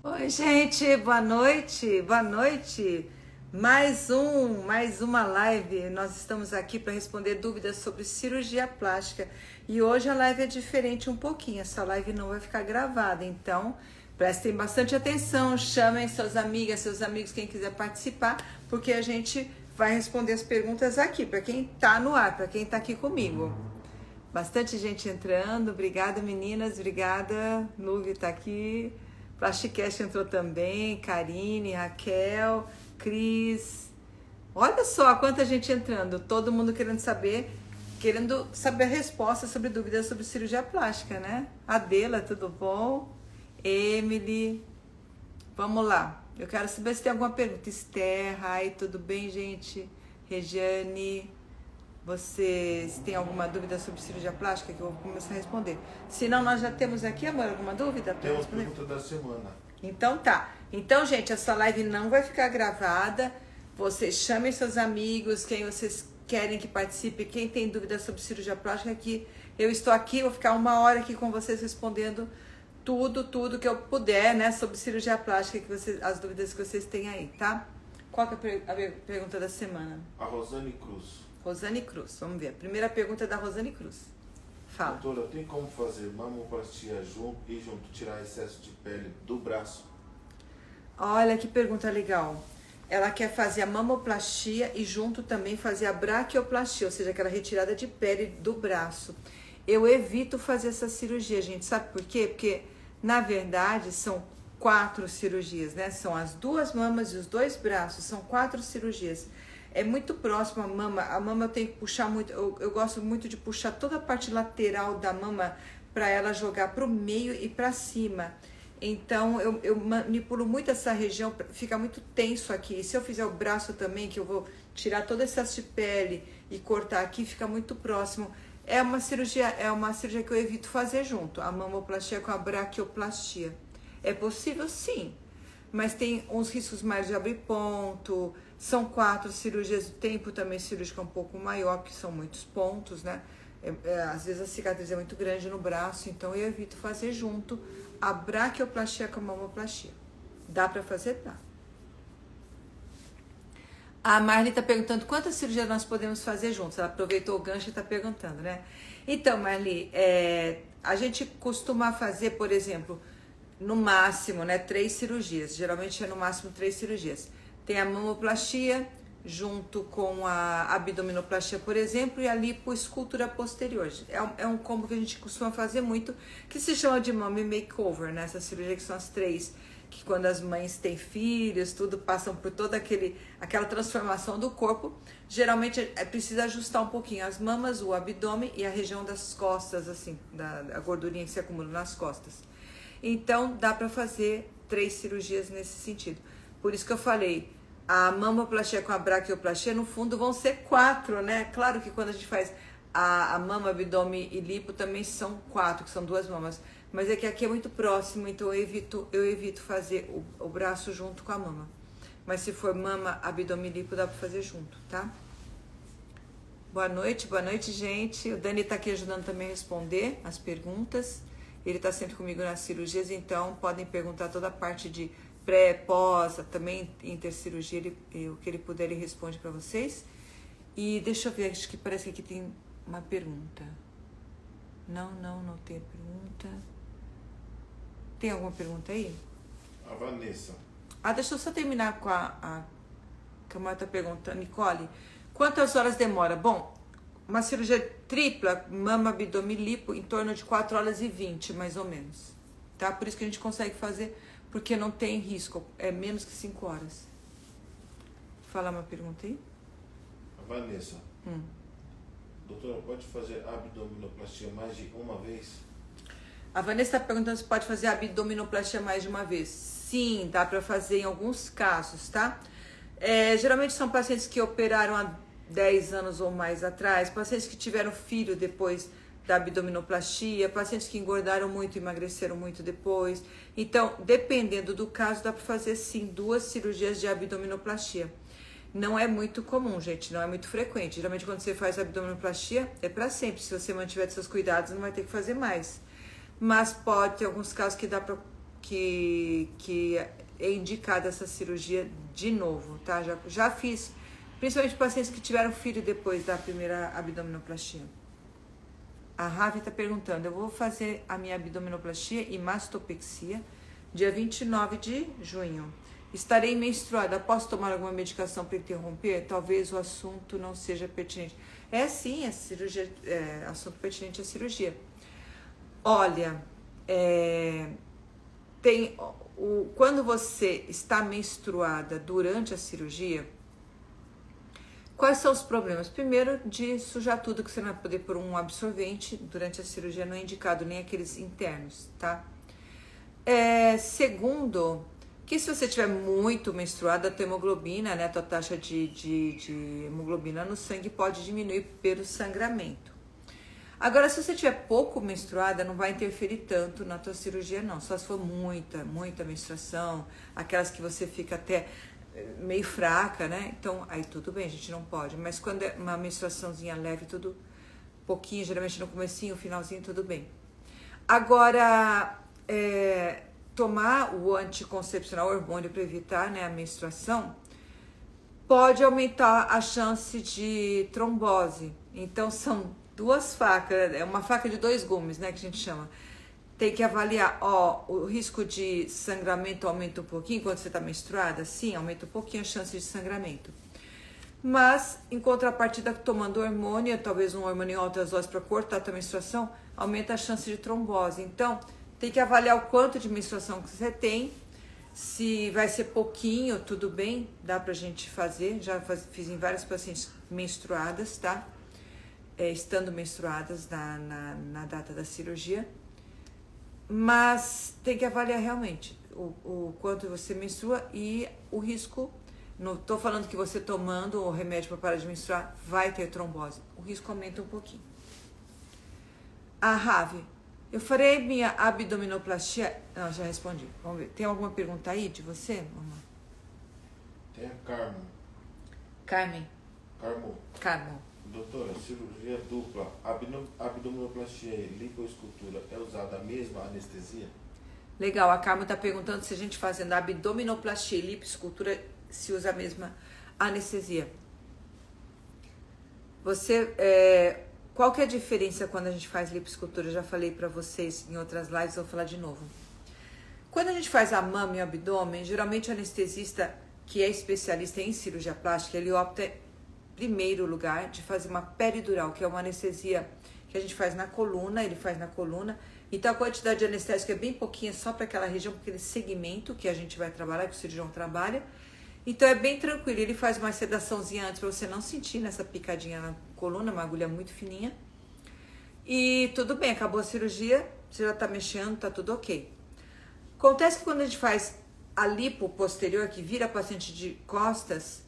Oi, gente, boa noite, boa noite. Mais uma live. Nós estamos aqui para responder dúvidas sobre cirurgia plástica. E hoje a live é diferente um pouquinho. Essa live não vai ficar gravada, então prestem bastante atenção, chamem suas amigas, seus amigos, quem quiser participar, porque a gente vai responder as perguntas aqui, para quem está no ar, para quem está aqui comigo. Bastante gente entrando, obrigada meninas, obrigada, Luvi tá aqui. Plasticast entrou também, Karine, Raquel, Cris. Olha só quanta gente entrando, todo mundo querendo saber a resposta sobre dúvidas sobre cirurgia plástica, né? Adela, tudo bom? Emily, vamos lá. Eu quero saber se tem alguma pergunta. Esther, ai, tudo bem, gente? Regiane, vocês têm alguma dúvida sobre cirurgia plástica que eu vou começar a responder? Se não, nós já temos aqui, amor, alguma dúvida? Tem uma pergunta da semana. Então tá. Então, gente, essa live não vai ficar gravada. Vocês chamem seus amigos, quem vocês querem que participe, quem tem dúvida sobre cirurgia plástica, que eu estou aqui, vou ficar 1 hora aqui com vocês respondendo tudo que eu puder, né, sobre cirurgia plástica, as dúvidas que vocês têm aí, tá? Qual que é a pergunta da semana? A Rosane Cruz. Rosane Cruz, vamos ver. A primeira pergunta é da Rosane Cruz. Fala. Doutora, tem como fazer mamoplastia junto tirar excesso de pele do braço? Olha que pergunta legal. Ela quer fazer a mamoplastia e junto também fazer a braquioplastia, ou seja, aquela retirada de pele do braço. Eu evito fazer essa cirurgia, gente. Sabe por quê? Porque, na verdade, são 4 cirurgias, né? São as 2 mamas e os 2 braços. São 4 cirurgias. É muito próximo a mama eu tenho que puxar muito, eu gosto muito de puxar toda a parte lateral da mama para ela jogar para o meio e para cima. Então eu manipulo muito essa região, fica muito tenso aqui. E se eu fizer o braço também, que eu vou tirar todo esse excesso de pele e cortar aqui, fica muito próximo. É uma cirurgia que eu evito fazer junto, a mamoplastia com a braquioplastia. É possível sim, mas tem uns riscos mais de abrir ponto. São 4 cirurgias, o tempo também cirúrgico é um pouco maior, porque são muitos pontos, né? Às vezes a cicatriz é muito grande no braço, então eu evito fazer junto a braquioplastia com a mamoplastia. Dá pra fazer? Dá. A Marli tá perguntando quantas cirurgias nós podemos fazer juntos. Ela aproveitou o gancho e tá perguntando, né? Então, Marli, a gente costuma fazer, por exemplo, no máximo, né, 3 cirurgias. Geralmente é no máximo 3 cirurgias. Tem a mamoplastia junto com a abdominoplastia, por exemplo, e a lipoescultura posterior. É um combo que a gente costuma fazer muito, que se chama de mommy makeover, né? Essa cirurgia que são as 3, que quando as mães têm filhos, tudo passam por toda aquela transformação do corpo. Geralmente precisa ajustar um pouquinho as mamas, o abdômen e a região das costas, assim, a gordurinha que se acumula nas costas. Então, dá para fazer 3 cirurgias nesse sentido. Por isso que eu falei, a mamoplastia com a braquioplastia, no fundo, vão ser 4, né? Claro que quando a gente faz a mama, abdômen e lipo, também são 4, que são 2 mamas. Mas é que aqui é muito próximo, então eu evito fazer o braço junto com a mama. Mas se for mama, abdômen e lipo, dá pra fazer junto, tá? Boa noite, gente. O Dani tá aqui ajudando também a responder as perguntas. Ele tá sempre comigo nas cirurgias, então podem perguntar toda a parte de pré, pós, também intercirurgia, o que ele puder, ele responde para vocês. E deixa eu ver, acho que parece que aqui tem uma pergunta. Não tem pergunta. Tem alguma pergunta aí? A Vanessa. Deixa eu só terminar com a Camara tá perguntando. Nicole, quantas horas demora? Bom, uma cirurgia tripla, mama, abdômen e lipo, em torno de 4 horas e 20, mais ou menos. Tá? Por isso que a gente consegue fazer, porque não tem risco, é menos que 5 horas. Fala uma pergunta aí. A Vanessa. Doutora, pode fazer abdominoplastia mais de uma vez? A Vanessa está perguntando se pode fazer abdominoplastia mais de uma vez. Sim, dá para fazer em alguns casos, tá? Geralmente são pacientes que operaram há 10 anos ou mais atrás, pacientes que tiveram filho depois da abdominoplastia, pacientes que engordaram muito, emagreceram muito depois. Então, dependendo do caso, dá para fazer sim 2 cirurgias de abdominoplastia. Não é muito comum, gente, não é muito frequente. Geralmente quando você faz abdominoplastia é para sempre. Se você mantiver seus cuidados, não vai ter que fazer mais. Mas pode ter alguns casos que dá para que é indicada essa cirurgia de novo, tá? Já fiz, principalmente pacientes que tiveram filho depois da primeira abdominoplastia. A Ravi está perguntando, eu vou fazer a minha abdominoplastia e mastopexia dia 29 de junho. Estarei menstruada, posso tomar alguma medicação para interromper? Talvez o assunto não seja pertinente. É sim, a cirurgia, assunto pertinente à cirurgia. Olha, quando você está menstruada durante a cirurgia, quais são os problemas? Primeiro, de sujar tudo, que você não vai poder pôr um absorvente durante a cirurgia, não é indicado, nem aqueles internos, tá? Segundo, que se você estiver muito menstruada, a tua hemoglobina, né, a tua taxa de hemoglobina no sangue pode diminuir pelo sangramento. Agora, se você estiver pouco menstruada, não vai interferir tanto na tua cirurgia, não. Só se for muita menstruação, aquelas que você fica até meio fraca, né? Então, aí tudo bem, a gente não pode. Mas quando é uma menstruaçãozinha leve, tudo pouquinho, geralmente no comecinho, finalzinho, tudo bem. Agora, tomar o anticoncepcional, o hormônio para evitar, né, a menstruação, pode aumentar a chance de trombose. Então, são duas facas, é uma faca de dois gumes, né, que a gente chama. Tem que avaliar, o risco de sangramento aumenta um pouquinho quando você está menstruada? Sim, aumenta um pouquinho a chance de sangramento. Mas, em contrapartida, tomando hormônio, talvez um hormônio em altas doses para cortar a tua menstruação, aumenta a chance de trombose. Então, tem que avaliar o quanto de menstruação que você tem. Se vai ser pouquinho, tudo bem, dá pra gente fazer. Fiz em várias pacientes menstruadas, tá? Estando menstruadas na data da cirurgia. Mas tem que avaliar realmente o quanto você menstrua e o risco. Não tô falando que você tomando o remédio para parar de menstruar vai ter trombose. O risco aumenta um pouquinho. A Ravi, eu farei minha abdominoplastia. Não, já respondi. Vamos ver. Tem alguma pergunta aí de você, mamãe? Tem a Carmo. Carmen. Carmo. Doutora, cirurgia dupla, abdominoplastia e lipoescultura, é usada a mesma anestesia? Legal, a Carmen está perguntando se a gente fazendo abdominoplastia e lipoescultura se usa a mesma anestesia. Qual que é a diferença quando a gente faz lipoescultura? Eu já falei para vocês em outras lives, vou falar de novo. Quando a gente faz a mama e o abdômen, geralmente o anestesista que é especialista em cirurgia plástica, ele opta em primeiro lugar de fazer uma peridural, que é uma anestesia que a gente faz na coluna, ele faz na coluna. Então a quantidade de anestésico é bem pouquinha, só para aquela região, aquele segmento que a gente vai trabalhar, que o cirurgião trabalha. Então é bem tranquilo, ele faz uma sedaçãozinha antes para você não sentir nessa picadinha na coluna, uma agulha muito fininha. E tudo bem, acabou a cirurgia, você já tá mexendo, tá tudo ok. Acontece que quando a gente faz a lipo posterior, que vira paciente de costas,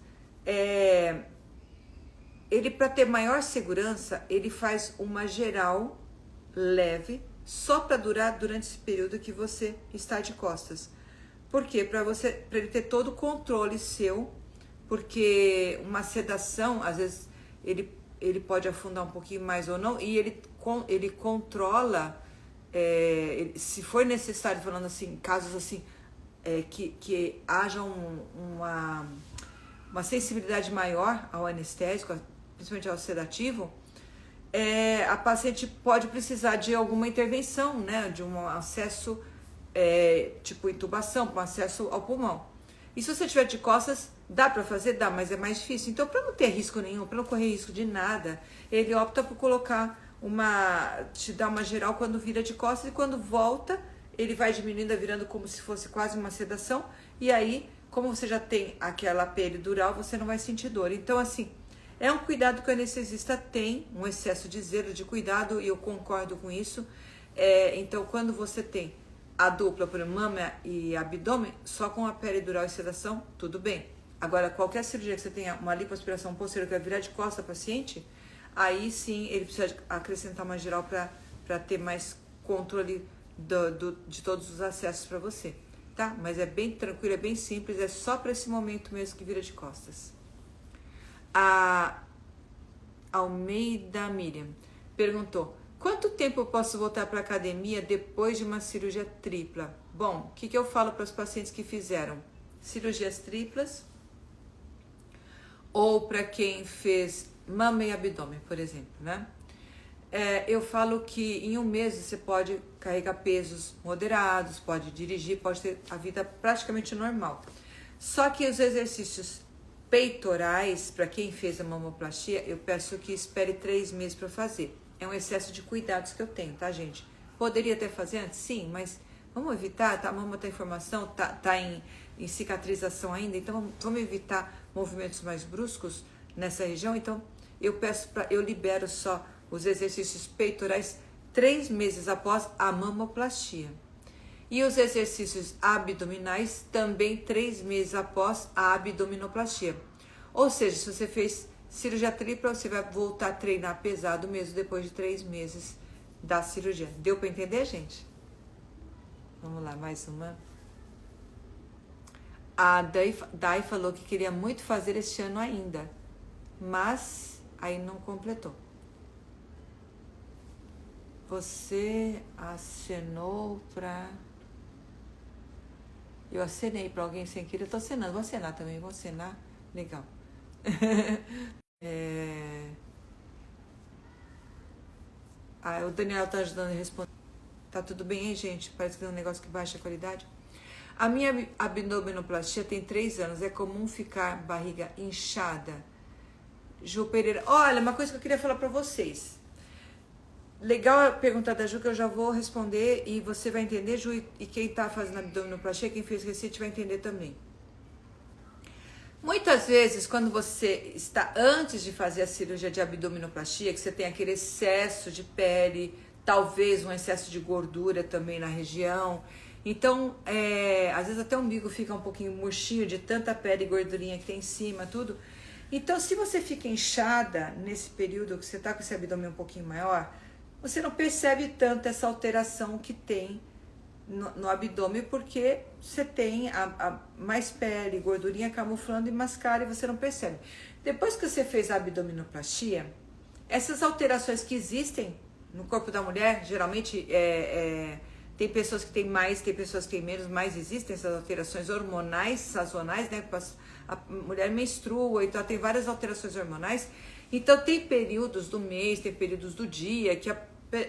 ele, para ter maior segurança, ele faz uma geral leve, só para durar durante esse período que você está de costas. Por quê? Para ele ter todo o controle seu, porque uma sedação, às vezes, ele pode afundar um pouquinho mais ou não, e ele controla, se for necessário, falando assim, casos assim, que haja uma sensibilidade maior ao anestésico, principalmente ao sedativo, a paciente pode precisar de alguma intervenção, né, de um acesso, tipo intubação, com acesso ao pulmão. E se você tiver de costas, dá para fazer? Dá, mas é mais difícil. Então, para não ter risco nenhum, para não correr risco de nada, ele opta por colocar te dar uma geral quando vira de costas, e quando volta, ele vai diminuindo, virando como se fosse quase uma sedação, e aí, como você já tem aquela peridural, você não vai sentir dor. Então, assim, é um cuidado que o anestesista tem, um excesso de zelo, de cuidado, e eu concordo com isso. Então, quando você tem a dupla por mama e abdômen, só com a peridural e sedação, tudo bem. Agora, qualquer cirurgia que você tenha uma lipoaspiração posterior que vai virar de costa a paciente, aí sim ele precisa acrescentar uma geral para ter mais controle de todos os acessos para você, tá? Mas é bem tranquilo, é bem simples, é só para esse momento mesmo que vira de costas. A Almeida Miriam perguntou: quanto tempo eu posso voltar para a academia depois de uma cirurgia tripla? Bom, o que eu falo para os pacientes que fizeram cirurgias triplas ou para quem fez mama e abdômen, por exemplo, né? Eu falo que em um mês você pode carregar pesos moderados, pode dirigir, pode ter a vida praticamente normal. Só que os exercícios peitorais, para quem fez a mamoplastia, eu peço que espere 3 meses para fazer. É um excesso de cuidados que eu tenho, tá, gente? Poderia até fazer antes? Sim, mas vamos evitar, tá? A mama tá em formação, tá em cicatrização ainda, então vamos evitar movimentos mais bruscos nessa região. Então, eu libero só os exercícios peitorais 3 meses após a mamoplastia. E os exercícios abdominais também 3 meses após a abdominoplastia. Ou seja, se você fez cirurgia tripla, você vai voltar a treinar pesado mesmo depois de 3 meses da cirurgia. Deu para entender, gente? Vamos lá, mais uma. A Dai falou que queria muito fazer este ano ainda, mas aí não completou. Você acenou para... Eu acenei para alguém sem querer, eu tô acenando, vou acenar também, vou acenar, legal. O Daniel tá ajudando a responder. Tá tudo bem, hein, gente? Parece que é um negócio que baixa a qualidade. A minha abdominoplastia tem 3 anos, é comum ficar barriga inchada. Ju Pereira, olha, uma coisa que eu queria falar para vocês. Legal a pergunta da Ju, que eu já vou responder e você vai entender, Ju, e quem tá fazendo abdominoplastia, quem fez recite vai entender também. Muitas vezes, quando você está antes de fazer a cirurgia de abdominoplastia, que você tem aquele excesso de pele, talvez um excesso de gordura também na região, então, às vezes até o umbigo fica um pouquinho murchinho de tanta pele e gordurinha que tem em cima, tudo. Então, se você fica inchada nesse período que você tá com esse abdômen um pouquinho maior, você não percebe tanto essa alteração que tem no abdômen, porque você tem mais pele, gordurinha camuflando e mascara e você não percebe. Depois que você fez a abdominoplastia, essas alterações que existem no corpo da mulher, geralmente tem pessoas que têm mais, tem pessoas que têm menos, mas existem essas alterações hormonais, sazonais, né? A mulher menstrua, então tem várias alterações hormonais. Então tem períodos do mês, tem períodos do dia que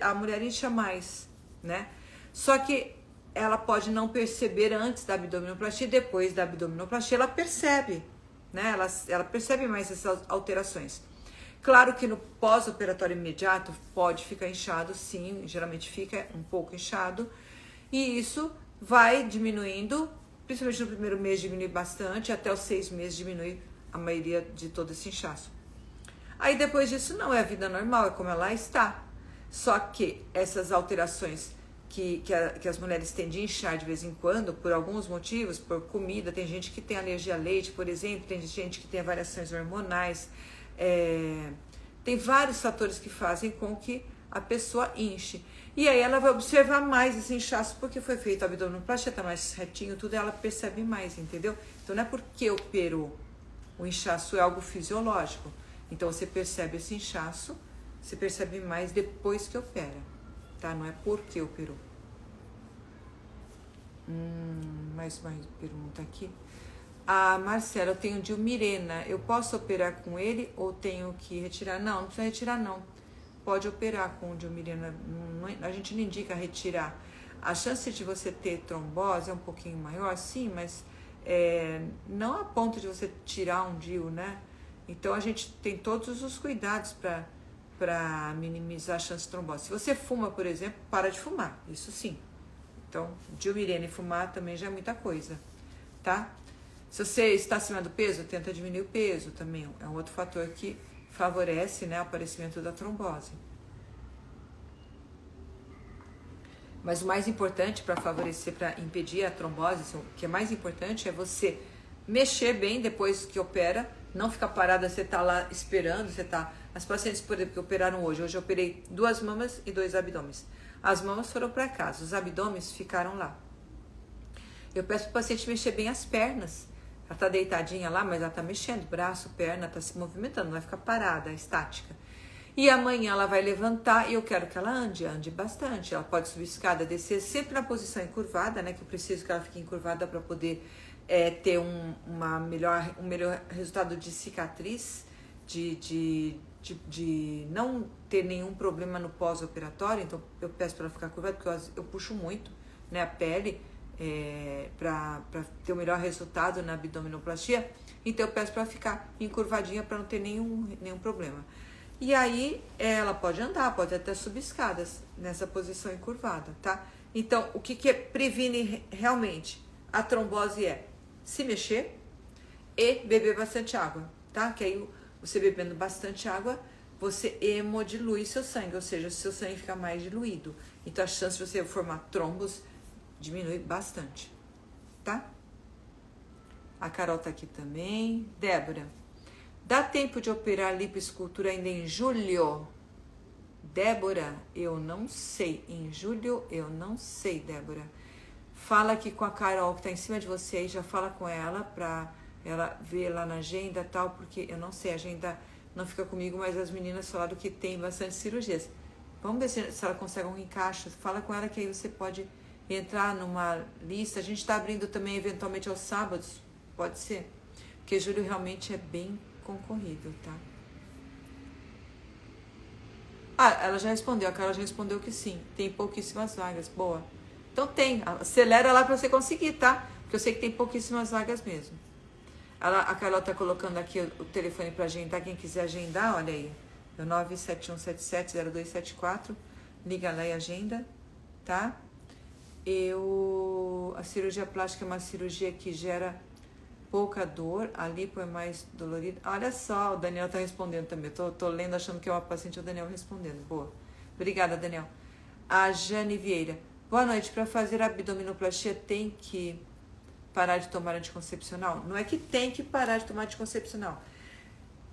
a mulher incha mais, né? Só que ela pode não perceber antes da abdominoplastia, depois da abdominoplastia ela percebe, né? Ela percebe mais essas alterações. Claro que no pós-operatório imediato pode ficar inchado, sim, geralmente fica um pouco inchado, e isso vai diminuindo, principalmente no primeiro mês diminui bastante, até os 6 meses diminui a maioria de todo esse inchaço. Aí depois disso não, é a vida normal, é como ela está. Só que essas alterações que as mulheres têm de inchar de vez em quando, por alguns motivos, por comida, tem gente que tem alergia a leite, por exemplo, tem gente que tem variações hormonais, tem vários fatores que fazem com que a pessoa inche. E aí ela vai observar mais esse inchaço, porque foi feito a abdominoplastia, tá mais retinho, tudo, ela percebe mais, entendeu? Então não é porque operou, o inchaço é algo fisiológico. Então você percebe esse inchaço, você percebe mais depois que opera, tá? Não é porque operou. Mais uma pergunta aqui. A Marcela, eu tenho Dilmirena, eu posso operar com ele ou tenho que retirar? Não, não precisa retirar não. Pode operar com o Dilmirena, a gente não indica retirar. A chance de você ter trombose é um pouquinho maior, sim, mas não a ponto de você tirar um DIU, né? Então a gente tem todos os cuidados para minimizar a chance de trombose. Se você fuma, por exemplo, para de fumar, isso sim. Então, Dilmirena e fumar também já é muita coisa, tá? Se você está acima do peso, tenta diminuir o peso também. É um outro fator que favorece, né, o aparecimento da trombose. Mas o mais importante para favorecer, para impedir a trombose, o que é mais importante é você mexer bem depois que opera, não ficar parada, você tá lá esperando, As pacientes, por exemplo, que operaram hoje eu operei 2 mamas e 2 abdômenes. As mamas foram para casa, os abdômenes ficaram lá. Eu peço para o paciente mexer bem as pernas. Ela tá deitadinha lá, mas ela tá mexendo, braço, perna, tá se movimentando, não vai ficar parada, estática. E amanhã ela vai levantar e eu quero que ela ande bastante. Ela pode subir escada, descer sempre na posição encurvada, né? Que eu preciso que ela fique encurvada para poder ter um melhor resultado de cicatriz, de não ter nenhum problema no pós-operatório. Então eu peço para ela ficar curvada, porque eu puxo muito, né, a pele para ter o melhor resultado na abdominoplastia. Então eu peço para ela ficar encurvadinha para não ter nenhum problema. E aí ela pode andar, pode até subir escadas nessa posição encurvada, tá? Então o que previne realmente a trombose é se mexer e beber bastante água, tá? Que aí você bebendo bastante água, você hemodilui seu sangue, ou seja, seu sangue fica mais diluído. Então a chance de você formar trombos diminui bastante, tá? A Carol tá aqui também. Débora, dá tempo de operar lipoescultura ainda em julho? Débora, eu não sei. Em julho, eu não sei, Débora. Fala aqui com a Carol, que tá em cima de você, e já fala com ela pra ela ver lá na agenda e tal, porque eu não sei, a agenda não fica comigo, mas as meninas falaram que tem bastante cirurgias. Vamos ver se ela consegue um encaixe. Fala com ela que aí você pode entrar numa lista. A gente está abrindo também eventualmente aos sábados, pode ser, porque julho realmente é bem concorrido, tá? Ela já respondeu, a Carol já respondeu que sim, tem pouquíssimas vagas. Boa. Então acelera lá para você conseguir, tá? Porque eu sei que tem pouquíssimas vagas mesmo. A Carol tá colocando aqui o telefone para agendar, quem quiser agendar, olha aí, é o 971770274, liga lá e agenda, tá? A cirurgia plástica é uma cirurgia que gera pouca dor, a lipo é mais dolorida. Olha só, o Daniel tá respondendo também, tô lendo achando que é uma paciente, o Daniel respondendo. Boa, obrigada, Daniel. A Jane Vieira, boa noite, para fazer abdominoplastia tem que parar de tomar anticoncepcional? Não é que tem que parar de tomar anticoncepcional.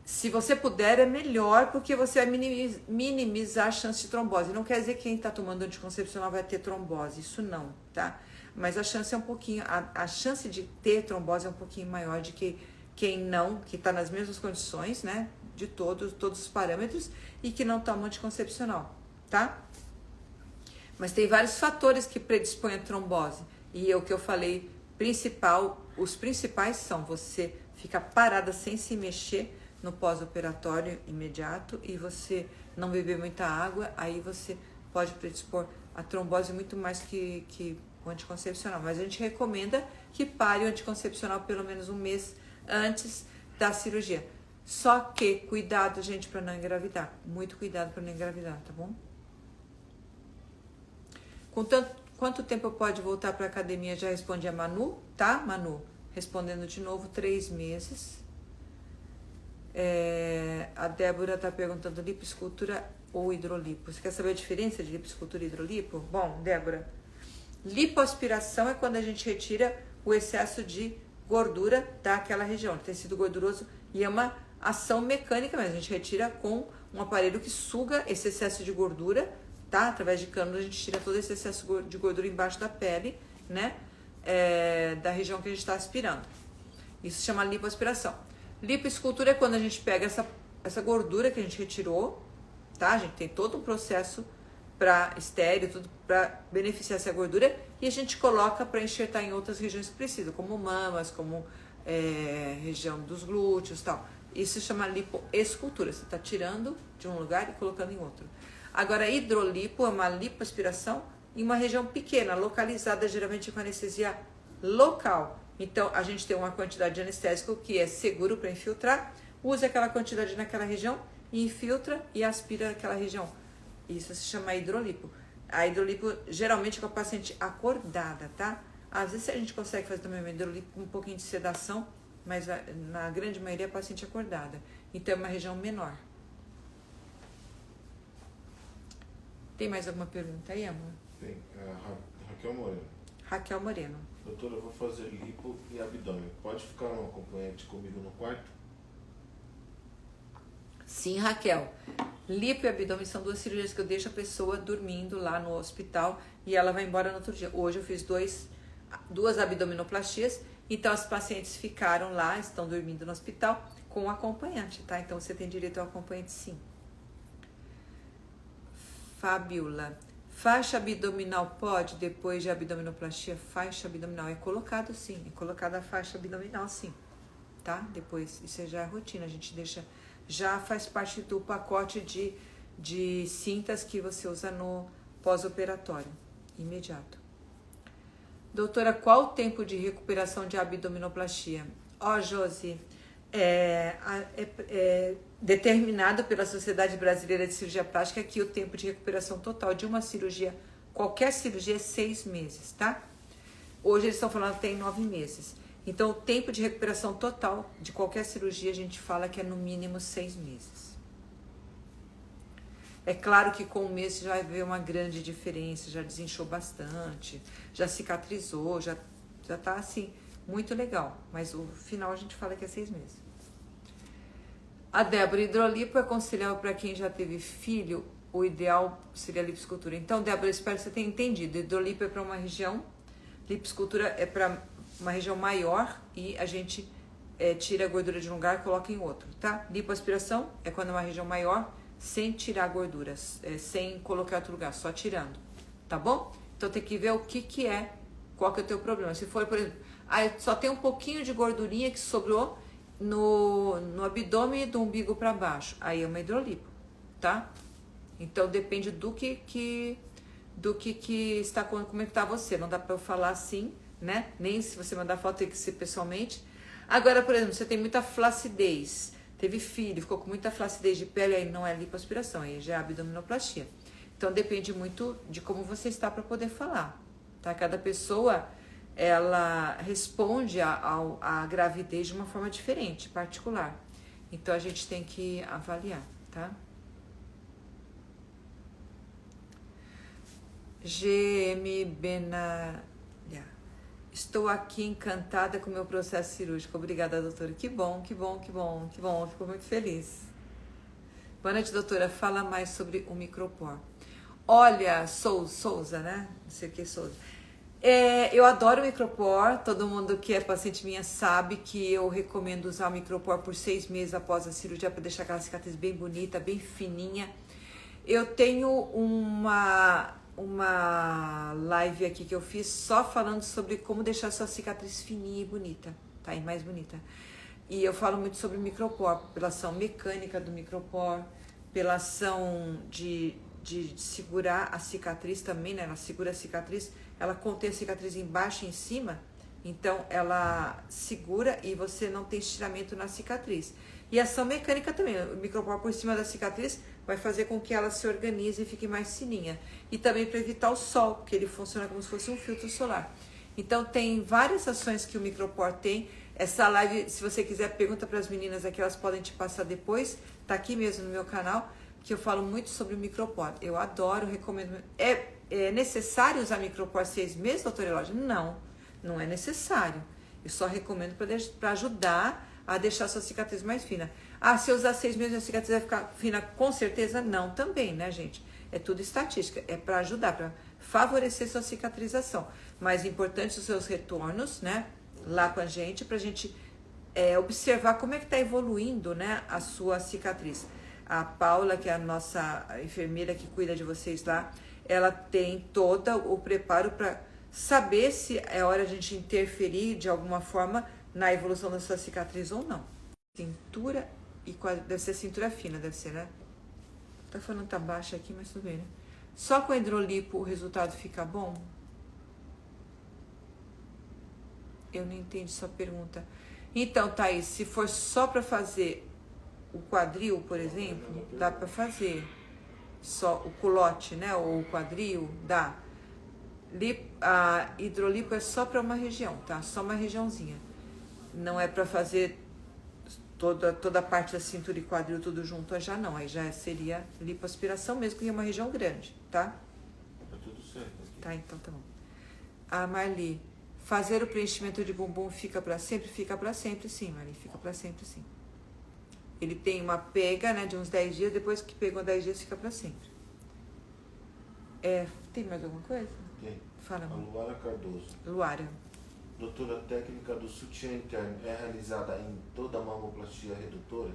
Se você puder, é melhor, porque você vai minimizar a chance de trombose. Não quer dizer que quem está tomando anticoncepcional vai ter trombose, isso não, tá? Mas a chance é um pouquinho, a chance de ter trombose é um pouquinho maior de que quem não, que está nas mesmas condições, né, de todos os parâmetros e que não toma anticoncepcional, tá? Mas tem vários fatores que predispõem a trombose. E é o que eu falei, os principais são você ficar parada sem se mexer no pós-operatório imediato e você não beber muita água, aí você pode predispor a trombose muito mais que o anticoncepcional. Mas a gente recomenda que pare o anticoncepcional pelo menos um mês antes da cirurgia. Só que cuidado, gente, para não engravidar. Muito cuidado para não engravidar, tá bom? Quanto tempo pode voltar para a academia? Já respondi a Manu, tá, Manu? Respondendo de novo, 3 meses. A Débora tá perguntando lipoescultura ou hidrolipo. Você quer saber a diferença de lipoescultura e hidrolipo? Bom, Débora, lipoaspiração é quando a gente retira o excesso de gordura daquela região, tecido gorduroso, e é uma ação mecânica mesmo. A gente retira com um aparelho que suga esse excesso de gordura, tá? Através de cânulas a gente tira todo esse excesso de gordura embaixo da pele, né? Da região que a gente está aspirando. Isso se chama lipoaspiração. Lipoescultura é quando a gente pega essa gordura que a gente retirou, tá? A gente tem todo um processo para estéreo, tudo para beneficiar essa gordura, e a gente coloca para enxertar em outras regiões que precisam, como mamas, como região dos glúteos e tal. Isso se chama lipoescultura. Você está tirando de um lugar e colocando em outro. Agora, hidrolipo é uma lipoaspiração em uma região pequena, localizada, geralmente com anestesia local. Então, a gente tem uma quantidade de anestésico que é seguro para infiltrar, usa aquela quantidade naquela região, infiltra e aspira aquela região. Isso se chama hidrolipo. A hidrolipo geralmente é com a paciente acordada, tá? Às vezes a gente consegue fazer também uma hidrolipo com um pouquinho de sedação, mas na grande maioria é a paciente acordada. Então, é uma região menor. Tem mais alguma pergunta aí, amor? Tem. Raquel Moreno. Raquel Moreno. Doutora, eu vou fazer lipo e abdômen. Pode ficar um acompanhante comigo no quarto? Sim, Raquel. Lipo e abdômen são 2 cirurgias que eu deixo a pessoa dormindo lá no hospital e ela vai embora no outro dia. Hoje eu fiz 2 abdominoplastias, então as pacientes ficaram lá, estão dormindo no hospital com o acompanhante, tá? Então você tem direito ao acompanhante, sim. Fábiola. Faixa abdominal pode, depois de abdominoplastia, faixa abdominal. É colocado sim, é colocada a faixa abdominal sim, tá? Depois, isso já é rotina, a gente deixa, já faz parte do pacote de cintas que você usa no pós-operatório, imediato. Doutora, qual o tempo de recuperação de abdominoplastia? Josi, é determinado pela Sociedade Brasileira de Cirurgia Plástica que o tempo de recuperação total de uma cirurgia, qualquer cirurgia, é 6 meses, tá? Hoje eles estão falando que tem 9 meses. Então, o tempo de recuperação total de qualquer cirurgia, a gente fala que é no mínimo 6 meses. É claro que com um mês você já vai ver uma grande diferença, já desinchou bastante, já cicatrizou, já tá assim, muito legal. Mas o final a gente fala que é 6 meses. A Débora, hidrolipo é aconselhável para quem já teve filho? O ideal seria a lipoescultura. Então, Débora, espero que você tenha entendido. Hidrolipo é para uma região, lipoescultura é para uma região maior e a gente tira a gordura de um lugar e coloca em outro, tá? Lipoaspiração é quando é uma região maior, sem tirar gorduras, sem colocar em outro lugar, só tirando, tá bom? Então tem que ver o que é, qual que é o teu problema. Se for, por exemplo, só tem um pouquinho de gordurinha que sobrou no abdômen e do umbigo para baixo, aí é uma hidrolipo, tá? Então depende do que está, como é que tá você, não dá para eu falar assim, né? Nem se você mandar foto tem que ser pessoalmente. Agora, por exemplo, você tem muita flacidez, teve filho, ficou com muita flacidez de pele, aí não é lipoaspiração, aí já é abdominoplastia. Então depende muito de como você está para poder falar, tá? Cada pessoa, ela responde à gravidez de uma forma diferente, particular. Então a gente tem que avaliar, tá? GM Benalha. Estou aqui encantada com o meu processo cirúrgico. Obrigada, doutora. Que bom, que bom, que bom, que bom. Fico muito feliz. Boa noite, doutora. Fala mais sobre o micropor. Olha, Souza, né? Não sei o que é Souza. Eu adoro o micropor. Todo mundo que é paciente minha sabe que eu recomendo usar o micropor por 6 meses após a cirurgia para deixar aquela cicatriz bem bonita, bem fininha. Eu tenho uma live aqui que eu fiz só falando sobre como deixar sua cicatriz fininha e bonita, tá? E mais bonita. E eu falo muito sobre o micropor, pela ação mecânica do micropor, pela ação de segurar a cicatriz também, né? Ela segura a cicatriz, ela contém a cicatriz embaixo e em cima, então ela segura e você não tem estiramento na cicatriz. E a ação mecânica também, o micropor por cima da cicatriz vai fazer com que ela se organize e fique mais fininha. E também para evitar o sol, porque ele funciona como se fosse um filtro solar. Então tem várias ações que o micropor tem. Essa live, se você quiser, pergunta para as meninas aqui, elas podem te passar depois. Tá aqui mesmo no meu canal, que eu falo muito sobre o micropor. Eu adoro, recomendo. É necessário usar micropor 6 meses, doutora Elógia? Não, não é necessário. Eu só recomendo para ajudar a deixar a sua cicatriz mais fina. Se eu usar 6 meses a cicatriz vai ficar fina? Com certeza não também, né, gente? É tudo estatística, é para ajudar, para favorecer sua cicatrização. Mas importante os seus retornos, né, lá com a gente, pra gente observar como é que tá evoluindo, né, a sua cicatriz. A Paula, que é a nossa enfermeira que cuida de vocês lá, ela tem todo o preparo para saber se é hora de a gente interferir de alguma forma na evolução da sua cicatriz ou não. Cintura e quadril, deve ser cintura fina, deve ser, né? Tá falando que tá baixa aqui, mas tudo bem, né? Só com hidrolipo o resultado fica bom? Eu não entendi sua pergunta. Então, Thaís, se for só para fazer o quadril, por exemplo, dá para fazer só o culote, né? Ou o quadril, dá. A hidrolipo é só para uma região, tá? Só uma regiãozinha. Não é para fazer toda a parte da cintura e quadril tudo junto, já não. Aí já seria lipoaspiração mesmo, que é uma região grande, tá? Tá tudo certo aqui. Tá, então tá bom. A Marli, fazer o preenchimento de bumbum fica para sempre? Fica para sempre, sim, Marli, fica para sempre, sim. Ele tem uma pega, né, de uns 10 dias, depois que pegou 10 dias fica para sempre. Tem mais alguma coisa? Tem. Fala, A Luara Cardoso. Luara. Doutora, a técnica do sutiã interno é realizada em toda a mamoplastia redutora?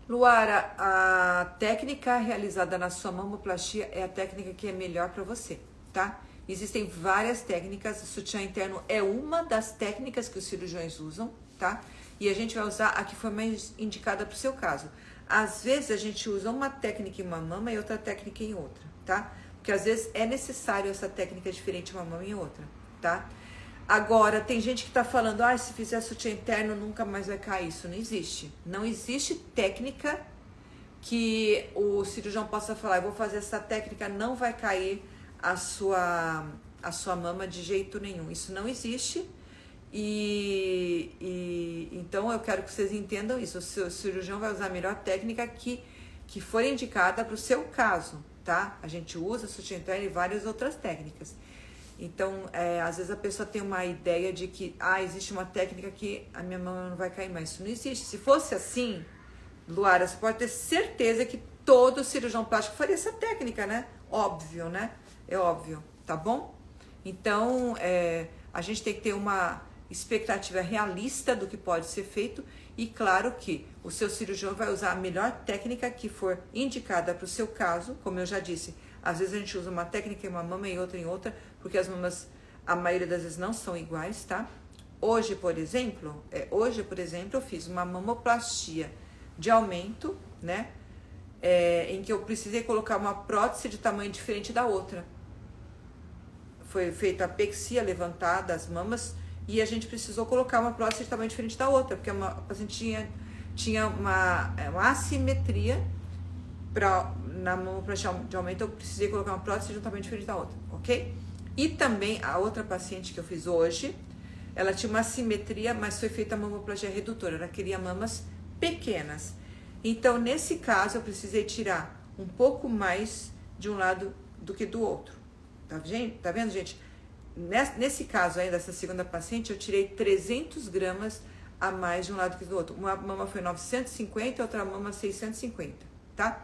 Luara, a técnica realizada na sua mamoplastia é a técnica que é melhor para você, tá? Existem várias técnicas, o sutiã interno é uma das técnicas que os cirurgiões usam, tá? E a gente vai usar a que foi mais indicada para o seu caso. Às vezes a gente usa uma técnica em uma mama e outra técnica em outra, tá? Porque às vezes é necessário essa técnica diferente em uma mama e em outra, tá? Agora, tem gente que tá falando, se fizer sutiã interno nunca mais vai cair. Isso não existe. Não existe técnica que o cirurgião possa falar, eu vou fazer essa técnica, não vai cair a sua mama de jeito nenhum. Isso não existe. Então eu quero que vocês entendam isso. O seu cirurgião vai usar a melhor técnica que for indicada para o seu caso, tá? A gente usa sutiã interno e várias outras técnicas. Então, às vezes a pessoa tem uma ideia de que, existe uma técnica que a minha mama não vai cair mais. Isso não existe. Se fosse assim, Luara, você pode ter certeza que todo cirurgião plástico faria essa técnica, né? Óbvio, né? É óbvio, tá bom? Então, a gente tem que ter uma expectativa realista do que pode ser feito e claro que o seu cirurgião vai usar a melhor técnica que for indicada para o seu caso, como eu já disse. Às vezes a gente usa uma técnica em uma mama e outra em outra, porque as mamas, a maioria das vezes, não são iguais, tá? Hoje, por exemplo, eu fiz uma mamoplastia de aumento, né? Em que eu precisei colocar uma prótese de tamanho diferente da outra. Foi feita a pexia, levantada as mamas, e a gente precisou colocar uma prótese de tamanho diferente da outra, porque a paciente tinha uma assimetria. Na mamoplastia de aumento eu precisei colocar uma prótese de um tamanho diferente da outra, ok? E também a outra paciente que eu fiz hoje, ela tinha uma assimetria, mas foi feita a mamoplastia redutora, ela queria mamas pequenas. Então, nesse caso, eu precisei tirar um pouco mais de um lado do que do outro. Tá vendo, gente? Nesse caso aí, dessa segunda paciente, eu tirei 300 gramas a mais de um lado que do outro. Uma mama foi 950 e outra mama 650, tá?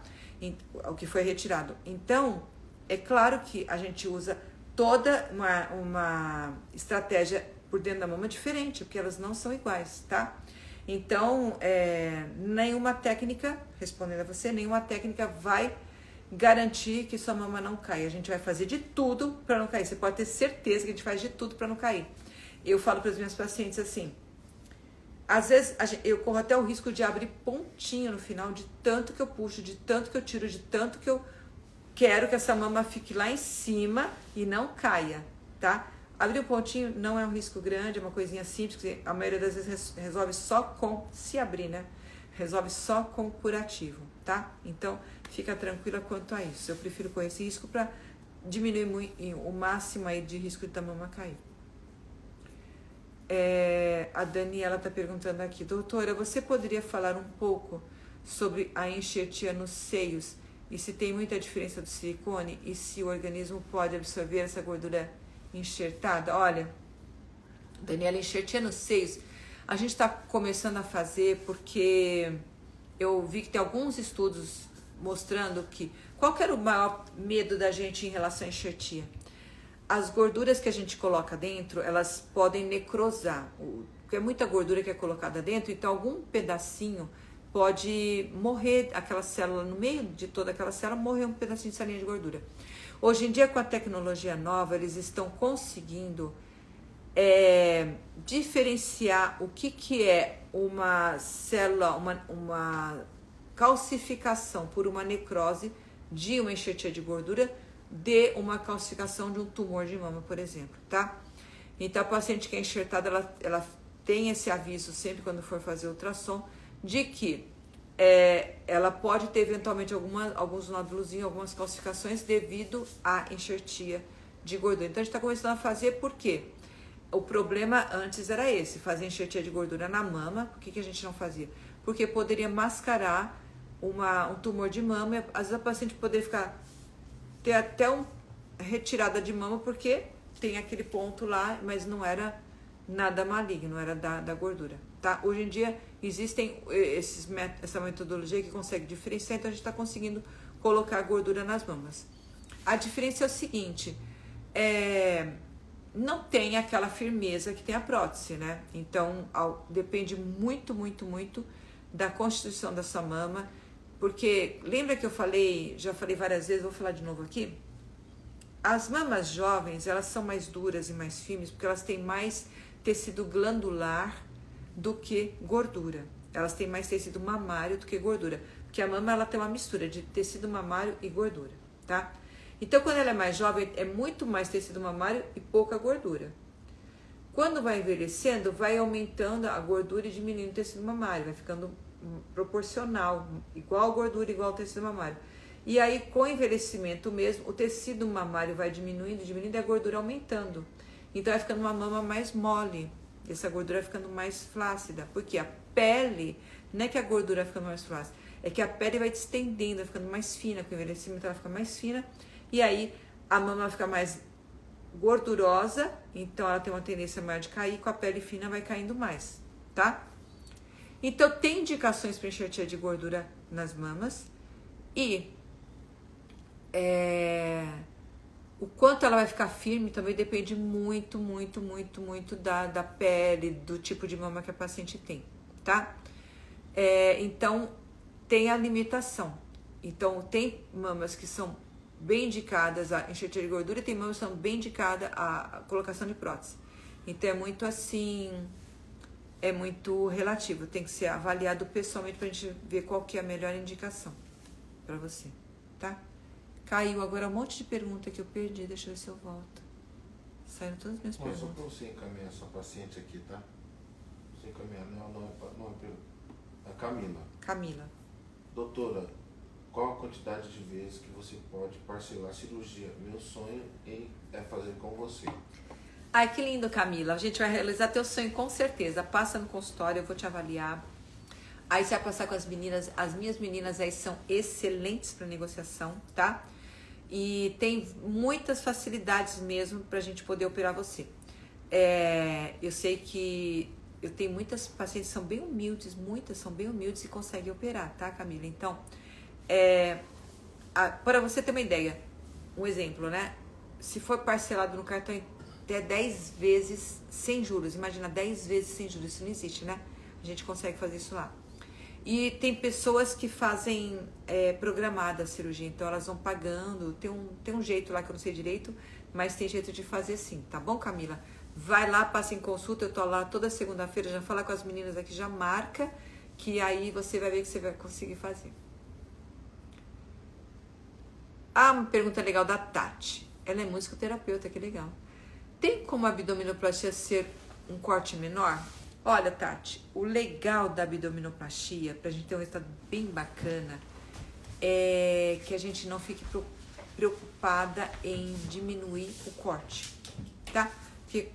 O que foi retirado. Então, é claro que a gente usa toda uma estratégia por dentro da mama diferente, porque elas não são iguais, tá? Então, nenhuma técnica, respondendo a você, nenhuma técnica vai garantir que sua mama não caia. A gente vai fazer de tudo para não cair. Você pode ter certeza que a gente faz de tudo para não cair. Eu falo para as minhas pacientes assim, às vezes eu corro até o risco de abrir pontinho no final, de tanto que eu puxo, de tanto que eu tiro, de tanto que eu quero que essa mama fique lá em cima e não caia, tá? Abrir um pontinho não é um risco grande, é uma coisinha simples, que a maioria das vezes resolve só com, se abrir, né? Resolve só com curativo, tá? Então, fica tranquila quanto a isso. Eu prefiro correr esse risco para diminuir o máximo aí de risco de da mama cair. A Daniela está perguntando aqui, doutora, você poderia falar um pouco sobre a enxertia nos seios e se tem muita diferença do silicone e se o organismo pode absorver essa gordura enxertada? Olha, Daniela, enxertia nos seios, a gente está começando a fazer porque eu vi que tem alguns estudos mostrando que qual que era o maior medo da gente em relação à enxertia? As gorduras que a gente coloca dentro, elas podem necrosar, porque é muita gordura que é colocada dentro, então algum pedacinho pode morrer, aquela célula, no meio de toda aquela célula, morrer um pedacinho de células de gordura. Hoje em dia, com a tecnologia nova, eles estão conseguindo diferenciar o que é uma célula, uma calcificação por uma necrose de uma enxertia de gordura, de uma calcificação de um tumor de mama, por exemplo, tá? Então, a paciente que é enxertada, ela tem esse aviso sempre quando for fazer ultrassom, de que ela pode ter eventualmente alguns nódulos, algumas calcificações devido à enxertia de gordura. Então, a gente está começando a fazer por quê? O problema antes era esse, fazer enxertia de gordura na mama. Por que a gente não fazia? Porque poderia mascarar um tumor de mama, e às vezes a paciente poderia ter até retirada de mama porque tem aquele ponto lá, mas não era nada maligno, era da gordura, tá? Hoje em dia existem essa metodologia que consegue diferenciar, então a gente está conseguindo colocar gordura nas mamas. A diferença é o seguinte, não tem aquela firmeza que tem a prótese, né? Então depende muito, muito, muito da constituição da sua mama, porque lembra que eu falei, já falei várias vezes, vou falar de novo aqui? As mamas jovens, elas são mais duras e mais firmes porque elas têm mais tecido glandular do que gordura. Elas têm mais tecido mamário do que gordura, porque a mama ela tem uma mistura de tecido mamário e gordura, tá? Então, quando ela é mais jovem, é muito mais tecido mamário e pouca gordura. Quando vai envelhecendo, vai aumentando a gordura e diminuindo o tecido mamário, vai ficando proporcional, igual a gordura, igual ao tecido mamário. E aí, com o envelhecimento mesmo, o tecido mamário vai diminuindo e a gordura aumentando. Então, vai ficando uma mama mais mole, essa gordura vai ficando mais flácida, porque a pele, não é que a gordura vai ficando mais flácida, é que a pele vai distendendo, vai ficando mais fina, com o envelhecimento ela fica mais fina, e aí a mama fica mais gordurosa, então ela tem uma tendência maior de cair, com a pele fina vai caindo mais, tá? Então tem indicações para enxertia de gordura nas mamas e o quanto ela vai ficar firme também depende muito da pele, do tipo de mama que a paciente tem, tá? Então tem a limitação. Então tem mamas que são bem indicadas a enxertia de gordura e tem mamas que são bem indicadas a colocação de prótese. Então é muito assim, é muito relativo, tem que ser avaliado pessoalmente pra gente ver qual que é a melhor indicação pra você, tá? Caiu agora um monte de pergunta que eu perdi, deixa eu ver se eu volto. Saíram todas as minhas perguntas. Só pra você encaminhar sua paciente aqui, tá? Você encaminhar, não é pergunta. A Camila. Doutora, qual a quantidade de vezes que você pode parcelar a cirurgia? Meu sonho é fazer com você. Ai, que lindo, Camila. A gente vai realizar teu sonho com certeza. Passa no consultório, eu vou te avaliar. Aí você vai passar com as meninas. As minhas meninas aí são excelentes para negociação, tá? E tem muitas facilidades mesmo pra gente poder operar você. Eu sei que eu tenho muitas pacientes que são bem humildes, muitas são bem humildes e conseguem operar, tá, Camila? Então, para você ter uma ideia, um exemplo, né? Se for parcelado no cartão até 10 vezes sem juros, imagina 10 vezes sem juros, isso não existe, né? A gente consegue fazer isso lá. E tem pessoas que fazem programada a cirurgia, então elas vão pagando, tem um jeito lá que eu não sei direito, mas tem jeito de fazer sim, tá bom, Camila? Vai lá, passa em consulta, eu tô lá toda segunda-feira, já fala com as meninas aqui, já marca, que aí você vai ver que você vai conseguir fazer. Uma pergunta legal da Tati, ela é musicoterapeuta, que legal. Tem como a abdominoplastia ser um corte menor? Olha, Tati, o legal da abdominoplastia, pra gente ter um resultado bem bacana, é que a gente não fique preocupada em diminuir o corte, tá? Porque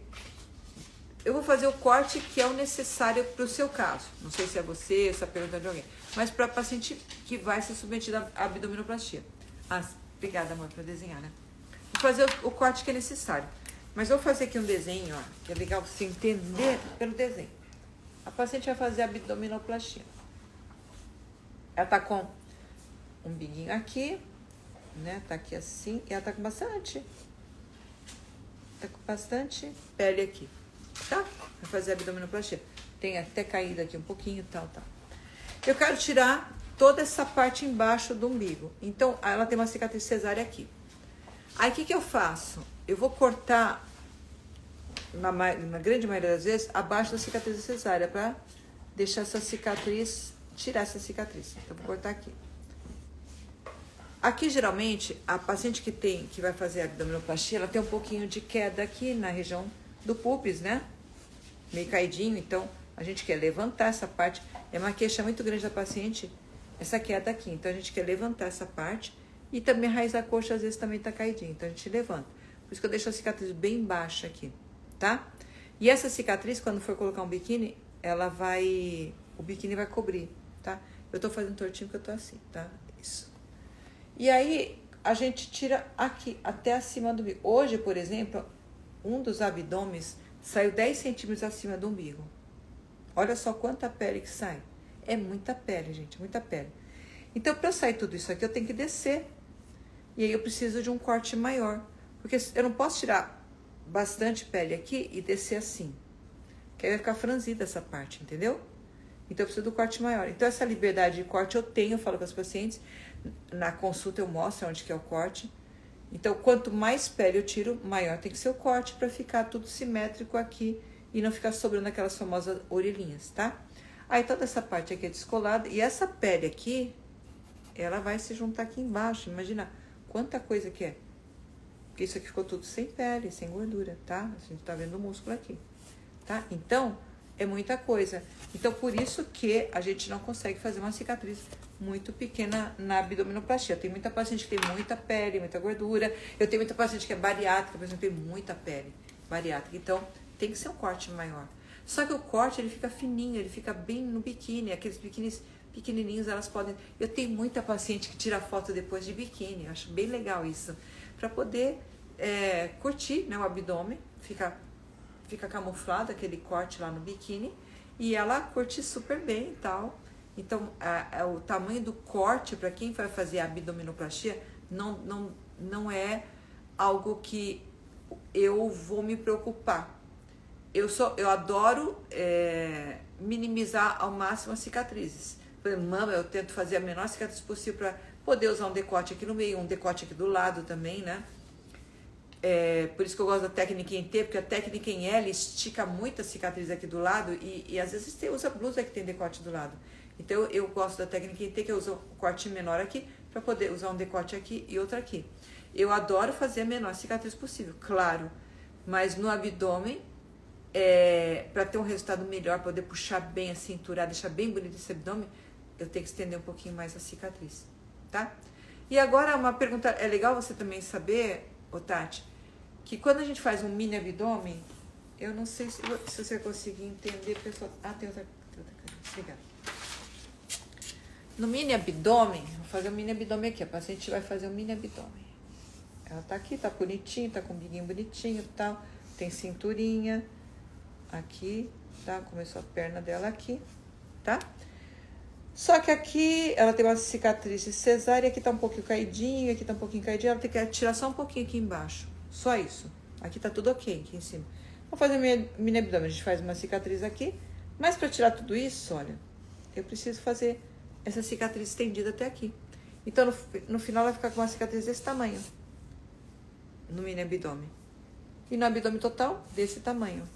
eu vou fazer o corte que é o necessário pro seu caso. Não sei se é você, se é pergunta de alguém, mas para paciente que vai ser submetida à abdominoplastia. Obrigada, amor, por desenhar, né? Vou fazer o corte que é necessário. Mas eu vou fazer aqui um desenho, ó, que é legal você entender pelo desenho. A paciente vai fazer abdominoplastia. Ela tá com um biguinho aqui, né? Tá aqui assim, e ela tá com bastante pele aqui, tá? Vai fazer abdominoplastia. Tem até caída aqui um pouquinho, tal. Eu quero tirar toda essa parte embaixo do umbigo. Então, ela tem uma cicatriz cesárea aqui. Aí, o que eu faço? Eu vou cortar, na grande maioria das vezes, abaixo da cicatriz cesárea, pra deixar essa cicatriz, tirar essa cicatriz. Então, vou cortar aqui. Aqui, geralmente, a paciente que vai fazer a abdominoplastia, ela tem um pouquinho de queda aqui na região do pubis, né? Meio caidinho, então, a gente quer levantar essa parte. É uma queixa muito grande da paciente, essa queda aqui. Então, a gente quer levantar essa parte. E também a raiz da coxa, às vezes, também tá caidinha. Então, a gente levanta. Por isso que eu deixo a cicatriz bem baixa aqui, tá? E essa cicatriz, quando for colocar um biquíni, o biquíni vai cobrir, tá? Eu tô fazendo tortinho porque eu tô assim, tá? Isso. E aí, a gente tira aqui, até acima do umbigo. Hoje, por exemplo, um dos abdômenes saiu 10 centímetros acima do umbigo. Olha só quanta pele que sai. É muita pele, gente, muita pele. Então, para sair tudo isso aqui, eu tenho que descer. E aí, eu preciso de um corte maior. Porque eu não posso tirar bastante pele aqui e descer assim. Que aí vai ficar franzida essa parte, entendeu? Então eu preciso do corte maior. Então essa liberdade de corte eu tenho, eu falo com as pacientes, na consulta eu mostro onde que é o corte. Então quanto mais pele eu tiro, maior tem que ser o corte para ficar tudo simétrico aqui e não ficar sobrando aquelas famosas orelhinhas, tá? Aí toda essa parte aqui é descolada e essa pele aqui, ela vai se juntar aqui embaixo. Imagina quanta coisa que é. Porque isso aqui ficou tudo sem pele, sem gordura, tá? A gente tá vendo o músculo aqui, tá? Então, é muita coisa. Então, por isso que a gente não consegue fazer uma cicatriz muito pequena na abdominoplastia. Tem muita paciente que tem muita pele, muita gordura. Eu tenho muita paciente que é bariátrica, por exemplo, tem muita pele bariátrica. Então, tem que ser um corte maior. Só que o corte, ele fica fininho, ele fica bem no biquíni. Aqueles biquínis pequenininhos, elas podem... Eu tenho muita paciente que tira foto depois de biquíni. Eu acho bem legal isso. Para poder curtir, né, o abdômen. Fica camuflado aquele corte lá no biquíni. E ela curte super bem e tal. Então, o tamanho do corte, para quem vai fazer a abdominoplastia, não é algo que eu vou me preocupar. Eu adoro minimizar ao máximo as cicatrizes. Por exemplo, mama, eu tento fazer a menor cicatriz possível para poder usar um decote aqui no meio, um decote aqui do lado também, né? Por isso que eu gosto da técnica em T, porque a técnica em L estica muito a cicatriz aqui do lado e às vezes você usa blusa que tem decote do lado. Então eu gosto da técnica em T, que eu uso um corte menor aqui para poder usar um decote aqui e outro aqui. Eu adoro fazer a menor cicatriz possível, claro, mas no abdômen, para ter um resultado melhor, poder puxar bem a cintura, deixar bem bonito esse abdômen, eu tenho que estender um pouquinho mais a cicatriz, tá? E agora uma pergunta, é legal você também saber, Tati, que quando a gente faz um mini abdômen, eu não sei se você conseguir entender, pessoal. Tem outra coisa. Obrigada. No mini abdômen, vou fazer um mini abdômen aqui. A paciente vai fazer um mini abdômen. Ela tá aqui, tá bonitinha, tá com o biguinho bonitinho e tal. Tem cinturinha aqui, tá? Começou a perna dela aqui, tá? Só que aqui ela tem uma cicatriz de cesárea, aqui tá um pouquinho caidinho, aqui tá um pouquinho caidinho, ela tem que tirar só um pouquinho aqui embaixo. Só isso. Aqui tá tudo ok, aqui em cima. Vou fazer mini abdômen, a gente faz uma cicatriz aqui, mas para tirar tudo isso, olha, eu preciso fazer essa cicatriz estendida até aqui. Então, no final, ela vai ficar com uma cicatriz desse tamanho, no mini abdômen. E no abdômen total, desse tamanho.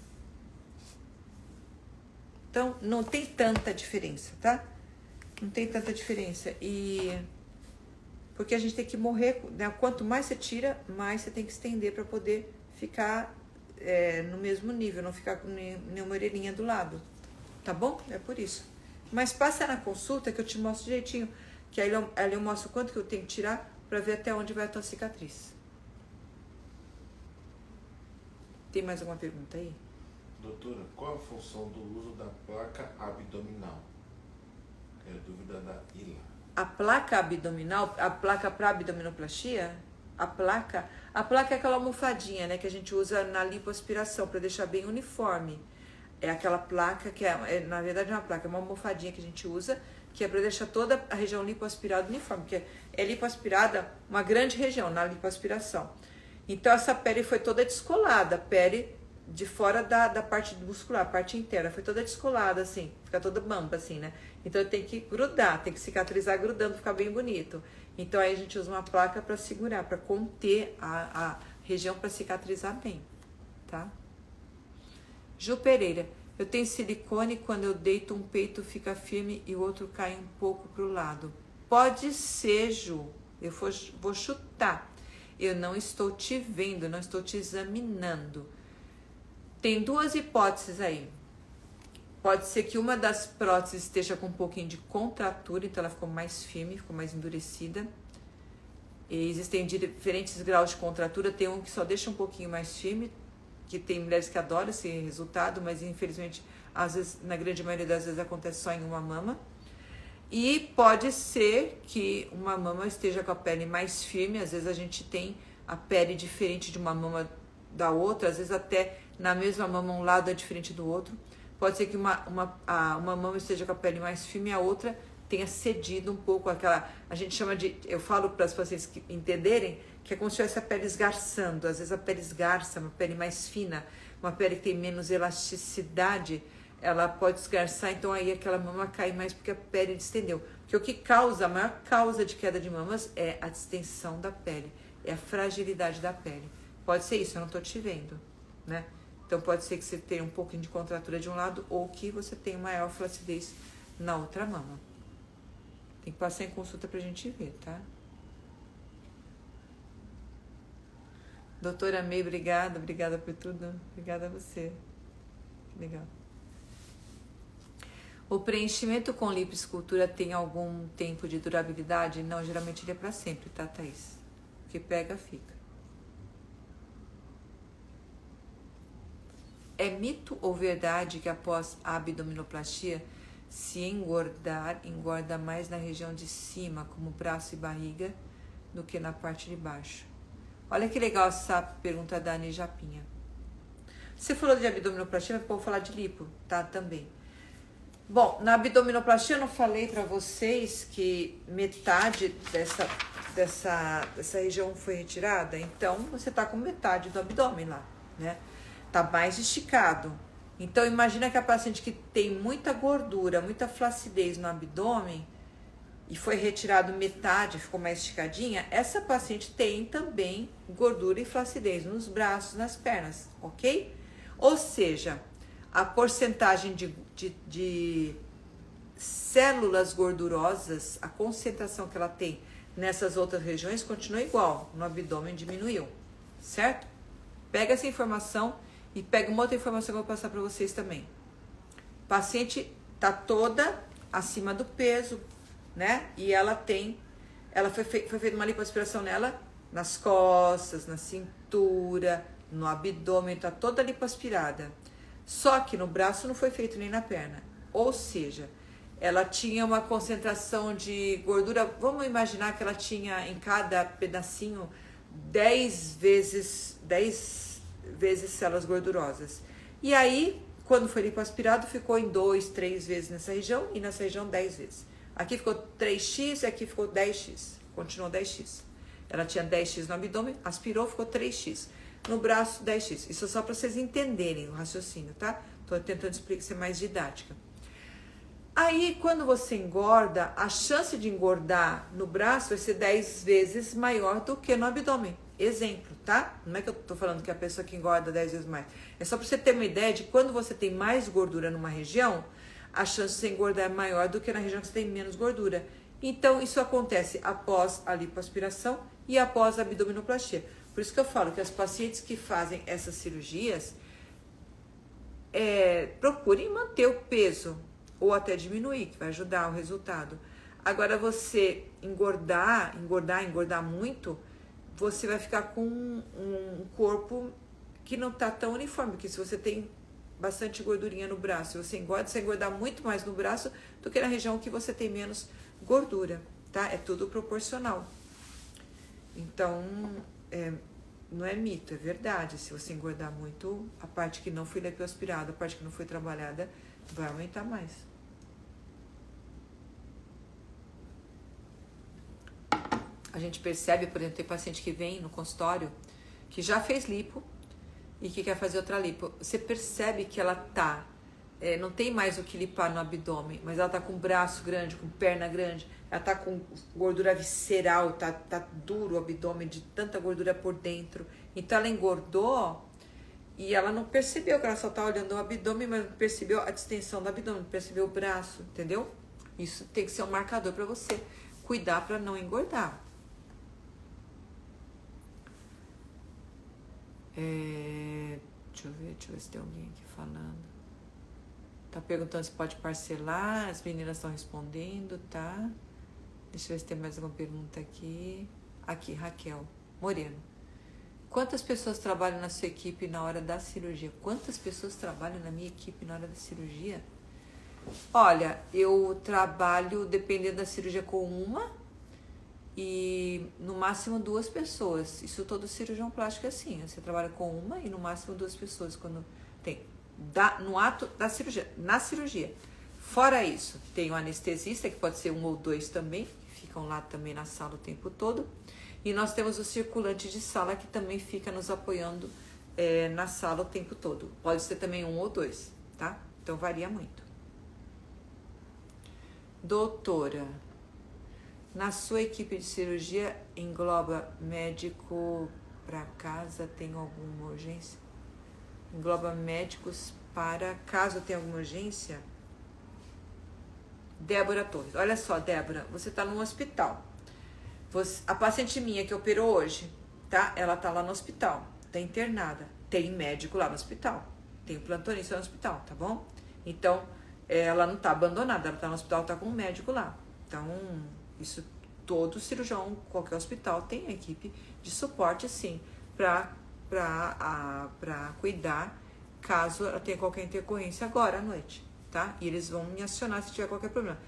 Então, não tem tanta diferença, tá? Não tem tanta diferença. Porque a gente tem que morrer, né? Quanto mais você tira, mais você tem que estender para poder ficar no mesmo nível, não ficar com nenhuma orelhinha do lado. Tá bom? É por isso. Mas passa na consulta que eu te mostro direitinho, que aí eu mostro quanto que eu tenho que tirar para ver até onde vai a tua cicatriz. Tem mais alguma pergunta aí? Doutora, qual a função do uso da placa abdominal? É a dúvida da Ila. A placa abdominal, a placa para abdominoplastia, a placa é aquela almofadinha, né, que a gente usa na lipoaspiração para deixar bem uniforme. É aquela placa que na verdade, é uma placa, é uma almofadinha que a gente usa, que é para deixar toda a região lipoaspirada uniforme, porque é lipoaspirada uma grande região na lipoaspiração. Então essa pele foi toda descolada, a pele de fora da parte muscular, a parte interna, foi toda descolada, assim, fica toda bamba, assim, né? Então tem que grudar, tem que cicatrizar grudando, ficar bem bonito. Então aí a gente usa uma placa para segurar, para conter a região para cicatrizar bem, tá? Ju Pereira, eu tenho silicone, quando eu deito um peito fica firme e o outro cai um pouco pro lado. Pode ser, Ju, eu vou chutar. Eu não estou te vendo, não estou te examinando. Tem duas hipóteses aí. Pode ser que uma das próteses esteja com um pouquinho de contratura, então ela ficou mais firme, ficou mais endurecida. E existem diferentes graus de contratura, tem um que só deixa um pouquinho mais firme, que tem mulheres que adoram esse resultado, mas infelizmente, às vezes, na grande maioria das vezes acontece só em uma mama. E pode ser que uma mama esteja com a pele mais firme, às vezes a gente tem a pele diferente de uma mama da outra, às vezes até na mesma mama um lado é diferente do outro. Pode ser que uma mama esteja com a pele mais firme e a outra tenha cedido um pouco aquela... A gente chama de... Eu falo para as pacientes que entenderem que é como se tivesse a pele esgarçando. Às vezes a pele esgarça, uma pele mais fina, uma pele que tem menos elasticidade, ela pode esgarçar, então aí aquela mama cai mais porque a pele distendeu. Porque o que causa, a maior causa de queda de mamas é a distensão da pele, é a fragilidade da pele. Pode ser isso, eu não tô te vendo, né? Então pode ser que você tenha um pouquinho de contratura de um lado ou que você tenha maior flacidez na outra mama. Tem que passar em consulta pra gente ver, tá? Doutora May, obrigada por tudo. Obrigada a você. Que legal. O preenchimento com lipoescultura tem algum tempo de durabilidade? Não, geralmente ele é pra sempre, tá, Thaís? O que pega, fica. É mito ou verdade que após a abdominoplastia, se engordar, engorda mais na região de cima, como braço e barriga, do que na parte de baixo? Olha que legal essa pergunta da Ani Japinha. Você falou de abdominoplastia, mas vou falar de lipo, tá? Também. Bom, na abdominoplastia eu não falei pra vocês que metade dessa região foi retirada? Então, você tá com metade do abdômen lá, né? Tá mais esticado. Então, imagina que a paciente que tem muita gordura, muita flacidez no abdômen e foi retirado metade, ficou mais esticadinha, essa paciente tem também gordura e flacidez nos braços, nas pernas, ok? Ou seja, a porcentagem de células gordurosas, a concentração que ela tem nessas outras regiões continua igual, no abdômen diminuiu, certo? Pega essa informação e pega uma outra informação que eu vou passar para vocês também. Paciente tá toda acima do peso, né? E ela foi feita uma lipoaspiração nela, nas costas, na cintura, no abdômen, tá toda lipoaspirada. Só que no braço não foi feito nem na perna. Ou seja, ela tinha uma concentração de gordura, vamos imaginar que ela tinha em cada pedacinho 10 vezes células gordurosas. E aí, quando foi lipoaspirado, ficou em 2, 3 vezes nessa região e nessa região 10 vezes. Aqui ficou 3x e aqui ficou 10x. Continuou 10x. Ela tinha 10x no abdômen, aspirou, ficou 3x. No braço, 10x. Isso é só para vocês entenderem o raciocínio, tá? Tô tentando explicar, ser mais didática. Aí, quando você engorda, a chance de engordar no braço vai ser 10 vezes maior do que no abdômen. Exemplo, tá? Não é que eu tô falando que a pessoa que engorda 10 vezes mais. É só para você ter uma ideia de quando você tem mais gordura numa região, a chance de você engordar é maior do que na região que você tem menos gordura. Então, isso acontece após a lipoaspiração e após a abdominoplastia. Por isso que eu falo que as pacientes que fazem essas cirurgias, procurem manter o peso ou até diminuir, que vai ajudar o resultado. Agora, você engordar muito, você vai ficar com um corpo que não tá tão uniforme, porque se você tem bastante gordurinha no braço, você engorda muito mais no braço do que na região que você tem menos gordura, tá? É tudo proporcional. Então, não é mito, é verdade. Se você engordar muito, a parte que não foi lipoaspirada, a parte que não foi trabalhada, vai aumentar mais. A gente percebe, por exemplo, tem paciente que vem no consultório que já fez lipo e que quer fazer outra lipo. Você percebe que ela tá, não tem mais o que lipar no abdômen, mas ela tá com braço grande, com perna grande, ela tá com gordura visceral, tá duro o abdômen de tanta gordura por dentro. Então ela engordou e ela não percebeu que ela só tá olhando o abdômen, mas não percebeu a distensão do abdômen, não percebeu o braço, entendeu? Isso tem que ser um marcador para você cuidar para não engordar. Deixa eu ver se tem alguém aqui falando. Tá perguntando se pode parcelar. As meninas estão respondendo, tá? Deixa eu ver se tem mais alguma pergunta aqui. Aqui, Raquel Moreno. Quantas pessoas trabalham na sua equipe na hora da cirurgia? Quantas pessoas trabalham na minha equipe na hora da cirurgia? Olha, eu trabalho, dependendo da cirurgia, com uma e no máximo 2 pessoas. Isso todo cirurgião plástico é assim. Você trabalha com uma e no máximo 2 pessoas quando tem. No ato da cirurgia, na cirurgia. Fora isso, tem o anestesista, que pode ser 1 ou 2 também, que ficam lá também na sala o tempo todo. E nós temos o circulante de sala, que também fica nos apoiando na sala o tempo todo. Pode ser também 1 ou 2, tá? Então varia muito. Doutora, na sua equipe de cirurgia engloba médico para casa, tem alguma urgência? Engloba médicos para caso tenha alguma urgência? Débora Torres. Olha só, Débora, você está no hospital. A paciente minha que operou hoje, tá? Ela tá lá no hospital, tá internada. Tem médico lá no hospital. Tem um plantonista no hospital, tá bom? Então, ela não tá abandonada, ela tá no hospital, tá com um médico lá. Então, isso todo cirurgião, qualquer hospital tem a equipe de suporte, sim, para cuidar caso ela tenha qualquer intercorrência agora à noite, tá? E eles vão me acionar se tiver qualquer problema.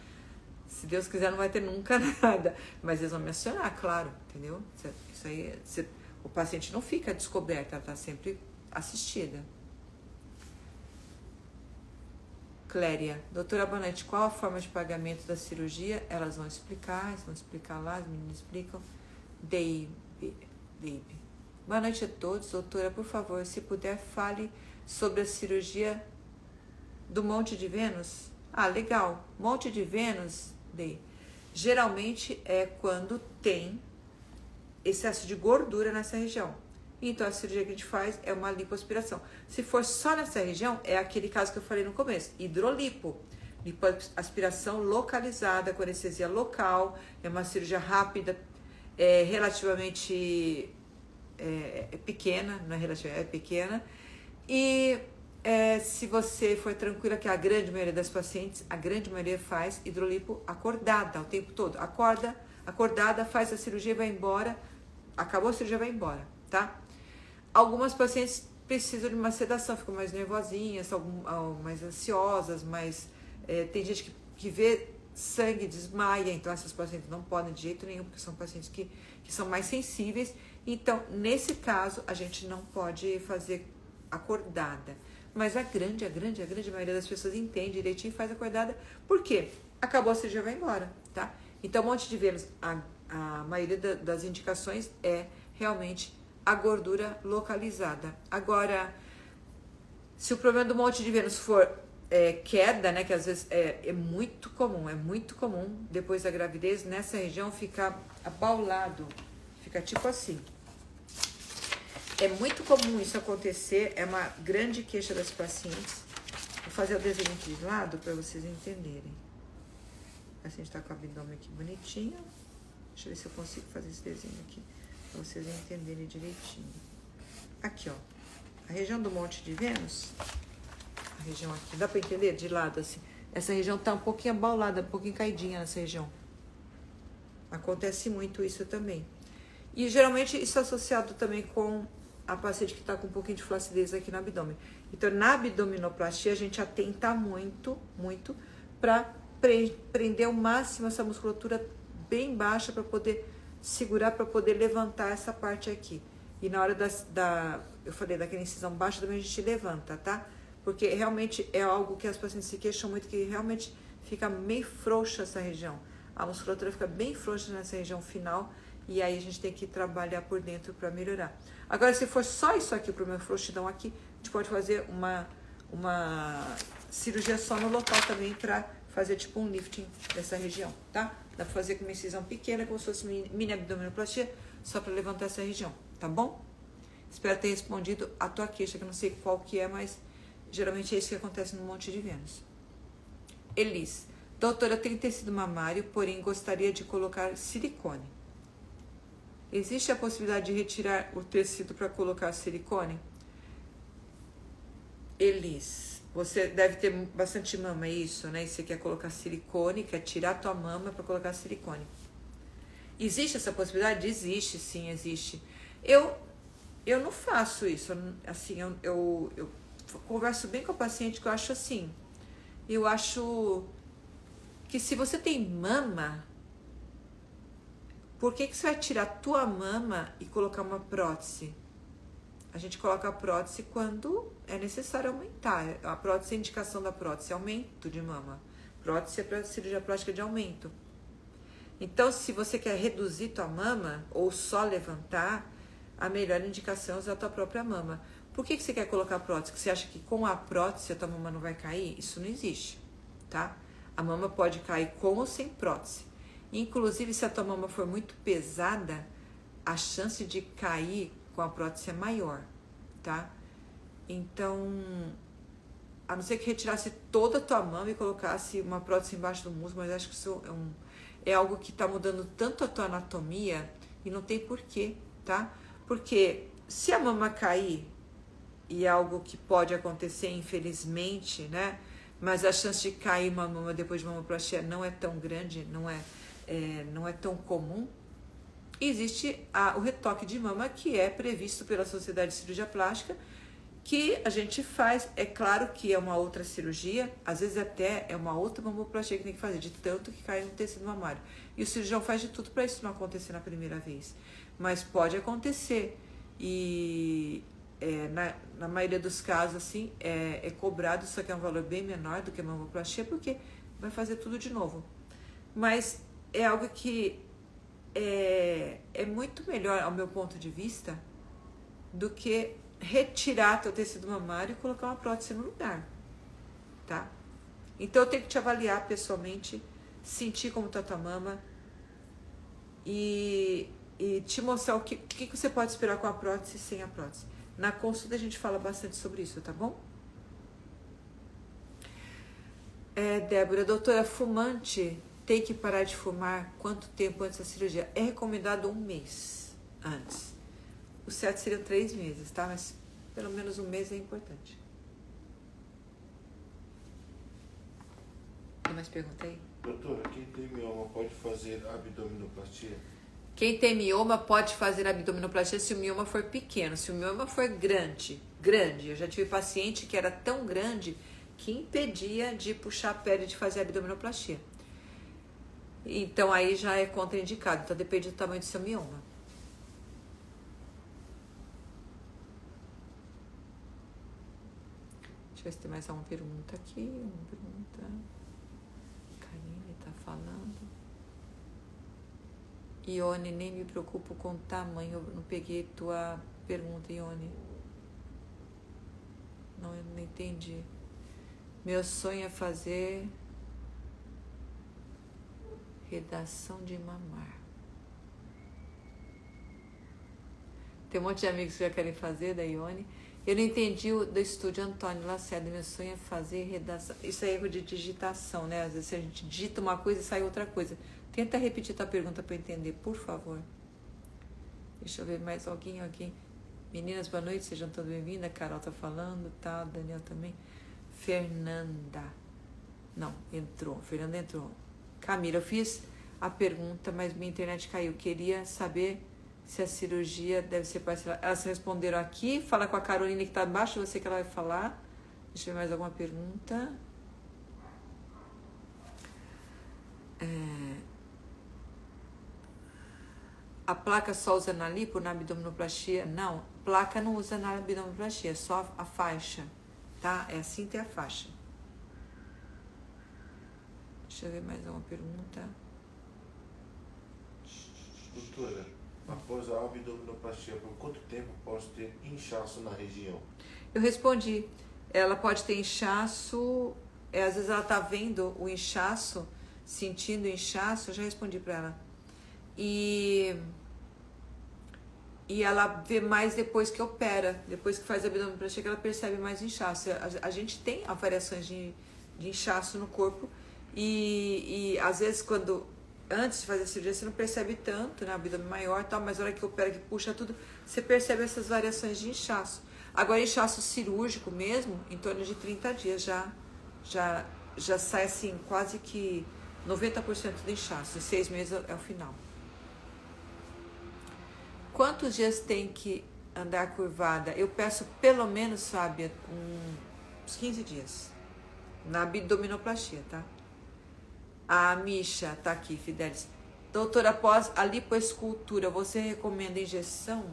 Se Deus quiser, não vai ter nunca nada, mas eles vão me acionar, claro, entendeu? Isso aí, o paciente não fica descoberto, ela tá sempre assistida. Cléria, doutora Bonete, qual a forma de pagamento da cirurgia? Elas vão explicar lá, as meninas explicam. Dave. Boa noite a todos. Doutora, por favor, se puder, fale sobre a cirurgia do Monte de Vênus. Ah, legal. Monte de Vênus, Dave, geralmente é quando tem excesso de gordura nessa região. Então, a cirurgia que a gente faz é uma lipoaspiração. Se for só nessa região, é aquele caso que eu falei no começo, hidrolipo. Lipoaspiração localizada, com anestesia local, é uma cirurgia rápida, relativamente pequena, não é relativamente, é pequena. E se você for tranquila, que a grande maioria das pacientes, a grande maioria faz hidrolipo acordada o tempo todo. Acorda, acordada, faz a cirurgia e vai embora. Acabou a cirurgia, vai embora, tá? Algumas pacientes precisam de uma sedação, ficam mais nervosinhas, mais ansiosas, tem gente que vê sangue, desmaia, então essas pacientes não podem de jeito nenhum, porque são pacientes que são mais sensíveis. Então, nesse caso, a gente não pode fazer acordada. Mas a grande maioria das pessoas entende direitinho e faz acordada. Por quê? Acabou a cirurgia, vai embora, tá? Então, Monte de Vênus, a maioria das indicações é realmente a gordura localizada. Agora, se o problema do Monte de Vênus for queda, né, que às vezes é muito comum, depois da gravidez, nessa região ficar abaulado, fica tipo assim. É muito comum isso acontecer, é uma grande queixa das pacientes. Vou fazer o desenho aqui de lado para vocês entenderem. A paciente tá com o abdômen aqui bonitinho. Deixa eu ver se eu consigo fazer esse desenho aqui, para vocês entenderem direitinho. Aqui, ó, a região do Monte de Vênus, a região aqui, dá para entender de lado assim? Essa região tá um pouquinho abaulada, um pouquinho caidinha nessa região. Acontece muito isso também. E geralmente isso é associado também com a paciente que está com um pouquinho de flacidez aqui no abdômen. Então, na abdominoplastia, a gente atenta muito para prender ao máximo essa musculatura bem baixa para poder segurar, para poder levantar essa parte aqui. E na hora eu falei daquela incisão baixa, também a gente levanta, tá? Porque realmente é algo que as pacientes se queixam muito, que realmente fica meio frouxa essa região. A musculatura fica bem frouxa nessa região final, e aí a gente tem que trabalhar por dentro para melhorar. Agora, se for só isso aqui, o problema frouxidão aqui, a gente pode fazer uma cirurgia só no local também para fazer tipo um lifting dessa região, tá? Dá pra fazer com uma incisão pequena, como se fosse mini abdominoplastia, só para levantar essa região, tá bom? Espero ter respondido a tua queixa, que eu não sei qual que é, mas geralmente é isso que acontece no Monte de Vênus. Elis, doutora, eu tenho tecido mamário, porém gostaria de colocar silicone. Existe a possibilidade de retirar o tecido para colocar silicone? Elis, você deve ter bastante mama, é isso, né? E você quer colocar silicone, quer tirar a tua mama para colocar silicone. Existe essa possibilidade? Existe, sim, existe. Eu não faço isso, assim, eu converso bem com a paciente, que eu acho assim, eu acho que se você tem mama, por que você vai tirar a tua mama e colocar uma prótese? A gente coloca a prótese quando é necessário aumentar. A prótese, a indicação da prótese é aumento de mama. Prótese é para cirurgia plástica de aumento. Então, se você quer reduzir tua mama ou só levantar, a melhor indicação é usar a tua própria mama. Por que você quer colocar prótese? Porque você acha que com a prótese a tua mama não vai cair? Isso não existe, tá? A mama pode cair com ou sem prótese. Inclusive, se a tua mama for muito pesada, a chance de cair com a prótese é maior, tá? Então, a não ser que retirasse toda a tua mama e colocasse uma prótese embaixo do músculo, mas acho que isso é algo que tá mudando tanto a tua anatomia e não tem porquê, tá? Porque se a mama cair, e é algo que pode acontecer, infelizmente, né? Mas a chance de cair uma mama depois de mamoplastia não é tão grande, não é tão comum. Existe o retoque de mama, que é previsto pela Sociedade de Cirurgia Plástica, que a gente faz. É claro que é uma outra cirurgia, às vezes até é uma outra mamoplastia que tem que fazer, de tanto que cai no tecido mamário. E o cirurgião faz de tudo para isso não acontecer na primeira vez. Mas pode acontecer. E na maioria dos casos, assim, é cobrado, só que é um valor bem menor do que a mamoplastia, porque vai fazer tudo de novo. Mas é algo que é muito melhor, ao meu ponto de vista, do que retirar teu tecido mamário e colocar uma prótese no lugar, tá? Então eu tenho que te avaliar pessoalmente, sentir como tá tua mama e te mostrar o que você pode esperar com a prótese e sem a prótese. Na consulta a gente fala bastante sobre isso, tá bom? Débora, doutora, fumante tem que parar de fumar quanto tempo antes da cirurgia? É recomendado 1 mês antes. O certo seria 3 meses, tá? Mas pelo menos 1 mês é importante. Tem mais pergunta aí? Doutora, quem tem mioma pode fazer abdominoplastia? Quem tem mioma pode fazer abdominoplastia se o mioma for pequeno. Se o mioma for grande, eu já tive paciente que era tão grande que impedia de puxar a pele de fazer abdominoplastia. Então aí já é contraindicado, então depende do tamanho do seu mioma. Deixa eu ver se tem mais alguma pergunta aqui. Uma pergunta. Karine tá falando. Ione, nem me preocupo com o tamanho. Eu não peguei tua pergunta, Ione. Não, eu não entendi. Meu sonho é fazer redação de mamar. Tem um monte de amigos que já querem fazer, da Ione. Eu não entendi o do estúdio Antônio Lacerda. Meu sonho é fazer redação. Isso é erro de digitação, né? Às vezes a gente digita uma coisa e sai outra coisa. Tenta repetir tua pergunta para eu entender, por favor. Deixa eu ver mais alguém. Meninas, boa noite, sejam todas bem-vindas. Carol tá falando, tá? Daniel também. Fernanda. Não, entrou. Fernanda entrou. Camila, eu fiz a pergunta, mas minha internet caiu. Queria saber se a cirurgia deve ser parcelada. Elas responderam aqui. Fala com a Carolina que tá abaixo, eu sei que ela vai falar. Deixa eu ver mais alguma pergunta. A placa só usa na lipo, na abdominoplastia? Não, placa não usa na abdominoplastia, é só a faixa, tá? É assim ter a faixa. Deixa eu ver mais uma pergunta. Doutora, após a abdominoplastia, por quanto tempo posso ter inchaço na região? Eu respondi. Ela pode ter inchaço, às vezes ela tá vendo o inchaço, sentindo o inchaço, eu já respondi para ela. E ela vê mais depois que opera, depois que faz a abdominoplastia, que ela percebe mais inchaço. A gente tem variações de inchaço no corpo e às vezes antes de fazer a cirurgia você não percebe tanto, né, abdômen maior e tal, mas na hora que opera, que puxa tudo, você percebe essas variações de inchaço. Agora, inchaço cirúrgico mesmo, em torno de 30 dias já sai assim, quase que 90% do inchaço, em 6 meses é o final. Quantos dias tem que andar curvada? Eu peço pelo menos, Fábia, uns 15 dias. Na abdominoplastia, tá? A Misha tá aqui, Fidelis. Doutora, após a lipoescultura, você recomenda injeção?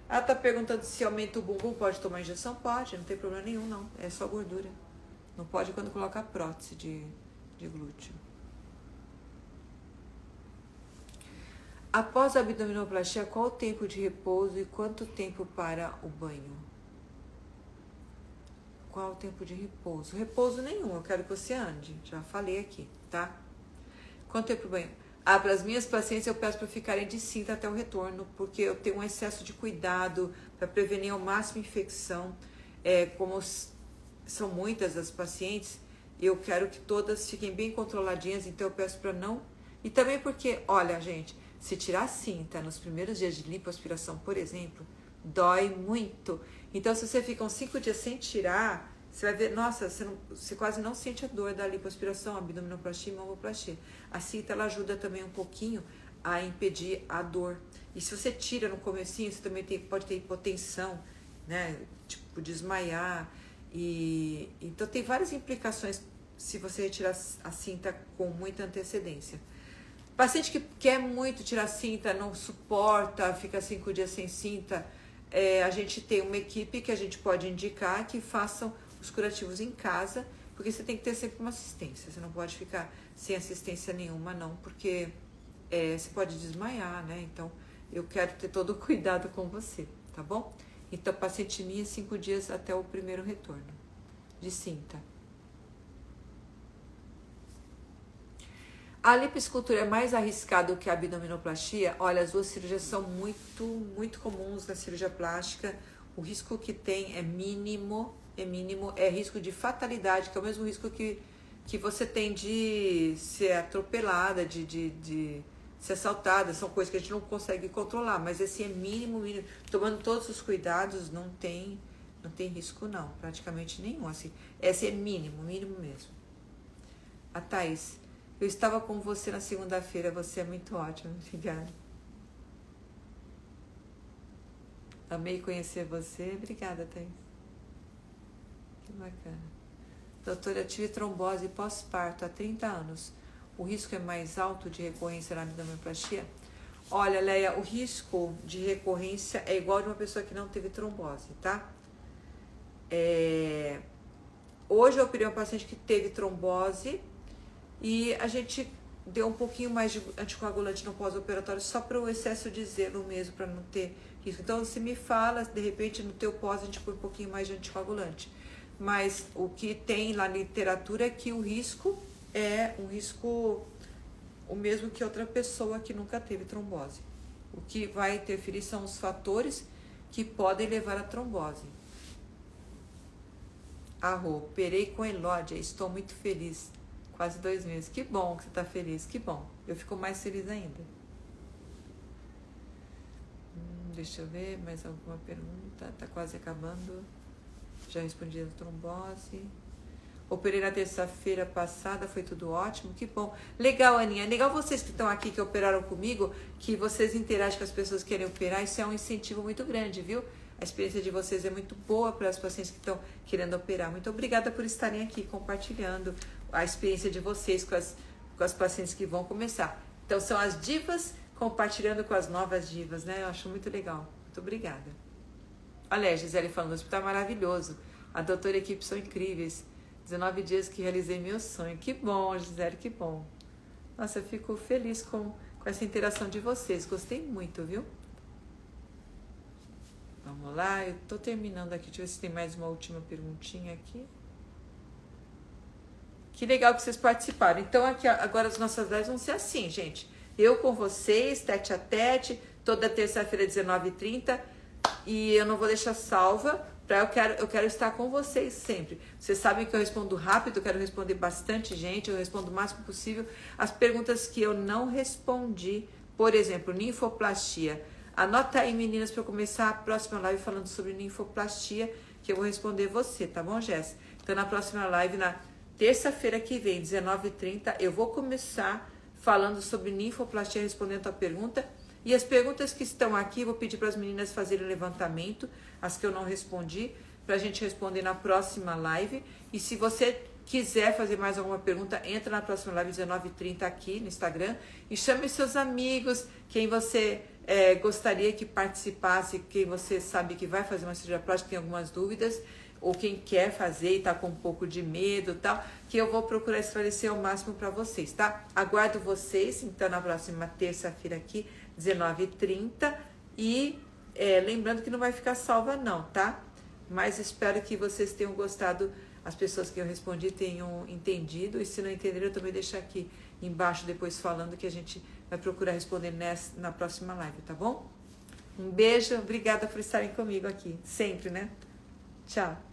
Ela tá perguntando se aumenta o bumbum, pode tomar injeção? Pode, não tem problema nenhum, não. É só gordura. Não pode quando coloca a prótese de glúteo. Após a abdominoplastia, qual o tempo de repouso e quanto tempo para o banho? qual o tempo de repouso? Repouso nenhum, eu quero que você ande. Já falei aqui, tá? Quanto tempo banho? Para as minhas pacientes eu peço para ficarem de cinta até o retorno, porque eu tenho um excesso de cuidado para prevenir ao máximo infecção. Como são muitas as pacientes, eu quero que todas fiquem bem controladinhas, então eu peço para não... E também porque, olha, gente, se tirar a cinta nos primeiros dias de lipoaspiração, por exemplo, dói muito. Então, se você fica uns 5 dias sem tirar, você vai ver, nossa, você quase não sente a dor da lipoaspiração, abdominoplastia e mamoplastia. A cinta, ela ajuda também um pouquinho a impedir a dor. E se você tira no comecinho, você também pode ter hipotensão, né? Tipo, desmaiar. Então, tem várias implicações se você retirar a cinta com muita antecedência. Paciente que quer muito tirar cinta, não suporta, fica 5 dias sem cinta, a gente tem uma equipe que a gente pode indicar que façam os curativos em casa, porque você tem que ter sempre uma assistência, você não pode ficar sem assistência nenhuma não, porque você pode desmaiar, né? Então, eu quero ter todo o cuidado com você, tá bom? Então, paciente minha, 5 dias até o primeiro retorno de cinta. A lipoescultura é mais arriscada que a abdominoplastia? Olha, as duas cirurgias são muito, muito comuns na cirurgia plástica. O risco que tem é mínimo, é risco de fatalidade, que é o mesmo risco que você tem de ser atropelada, de ser assaltada. São coisas que a gente não consegue controlar, mas esse é mínimo. Tomando todos os cuidados, não tem risco não, praticamente nenhum. Assim, esse é mínimo mesmo. A Thaís... Eu estava com você na segunda-feira, você é muito ótimo, obrigada. Amei conhecer você, obrigada, Thaís. Que bacana. Doutora, eu tive trombose pós-parto há 30 anos. O risco é mais alto de recorrência na abdominoplastia? Olha, Leia, o risco de recorrência é igual de uma pessoa que não teve trombose, tá? Hoje eu operei um paciente que teve trombose, e a gente deu um pouquinho mais de anticoagulante no pós-operatório só para o excesso de zelo mesmo, para não ter risco. Então, você me fala, de repente, no teu pós a gente põe um pouquinho mais de anticoagulante. Mas o que tem lá na literatura é que o risco é um risco o mesmo que outra pessoa que nunca teve trombose. O que vai interferir são os fatores que podem levar à trombose. Operei com Elódia, estou muito feliz. Quase 2 meses. Que bom que você está feliz, que bom. Eu fico mais feliz ainda. Deixa eu ver, mais alguma pergunta? Está quase acabando. Já respondi a trombose. Operei na terça-feira passada, foi tudo ótimo, que bom. Legal, Aninha. Legal vocês que estão aqui, que operaram comigo, que vocês interagem com as pessoas que querem operar. Isso é um incentivo muito grande, viu? A experiência de vocês é muito boa para as pacientes que estão querendo operar. Muito obrigada por estarem aqui compartilhando a experiência de vocês com as pacientes que vão começar. Então, são as divas compartilhando com as novas divas, né? Eu acho muito legal. Muito obrigada. Olha a Gisele falando, o hospital é maravilhoso. A doutora e a equipe são incríveis. 19 dias que realizei meu sonho. Que bom, Gisele, que bom. Nossa, eu fico feliz com essa interação de vocês. Gostei muito, viu? Vamos lá, eu tô terminando aqui. Deixa eu ver se tem mais uma última perguntinha aqui. Que legal que vocês participaram. Então, aqui agora as nossas lives vão ser assim, gente. Eu com vocês, tete a tete, toda terça-feira, 19h30. E eu não vou deixar salva, eu quero estar com vocês sempre. Vocês sabem que eu respondo rápido, eu quero responder bastante gente, eu respondo o máximo possível. As perguntas que eu não respondi, por exemplo, ninfoplastia. Anota aí, meninas, para eu começar a próxima live falando sobre ninfoplastia, que eu vou responder você, tá bom, Jéssica? Então, na próxima live, na terça-feira que vem, 19h30, eu vou começar falando sobre ninfoplastia, respondendo a pergunta. E as perguntas que estão aqui, eu vou pedir para as meninas fazerem levantamento, as que eu não respondi, para a gente responder na próxima live. E se você quiser fazer mais alguma pergunta, entra na próxima live, 19h30, aqui no Instagram, e chame seus amigos, quem você gostaria que participasse, quem você sabe que vai fazer uma cirurgia plástica, tem algumas dúvidas, ou quem quer fazer e está com um pouco de medo e tal, que eu vou procurar esclarecer ao máximo para vocês, tá? Aguardo vocês, então, na próxima terça-feira aqui, 19h30, e lembrando que não vai ficar salva não, tá? Mas espero que vocês tenham gostado, as pessoas que eu respondi tenham entendido, e se não entenderam, eu também deixo aqui embaixo depois falando, que a gente vai procurar responder na próxima live, tá bom? Um beijo, obrigada por estarem comigo aqui, sempre, né? Tchau!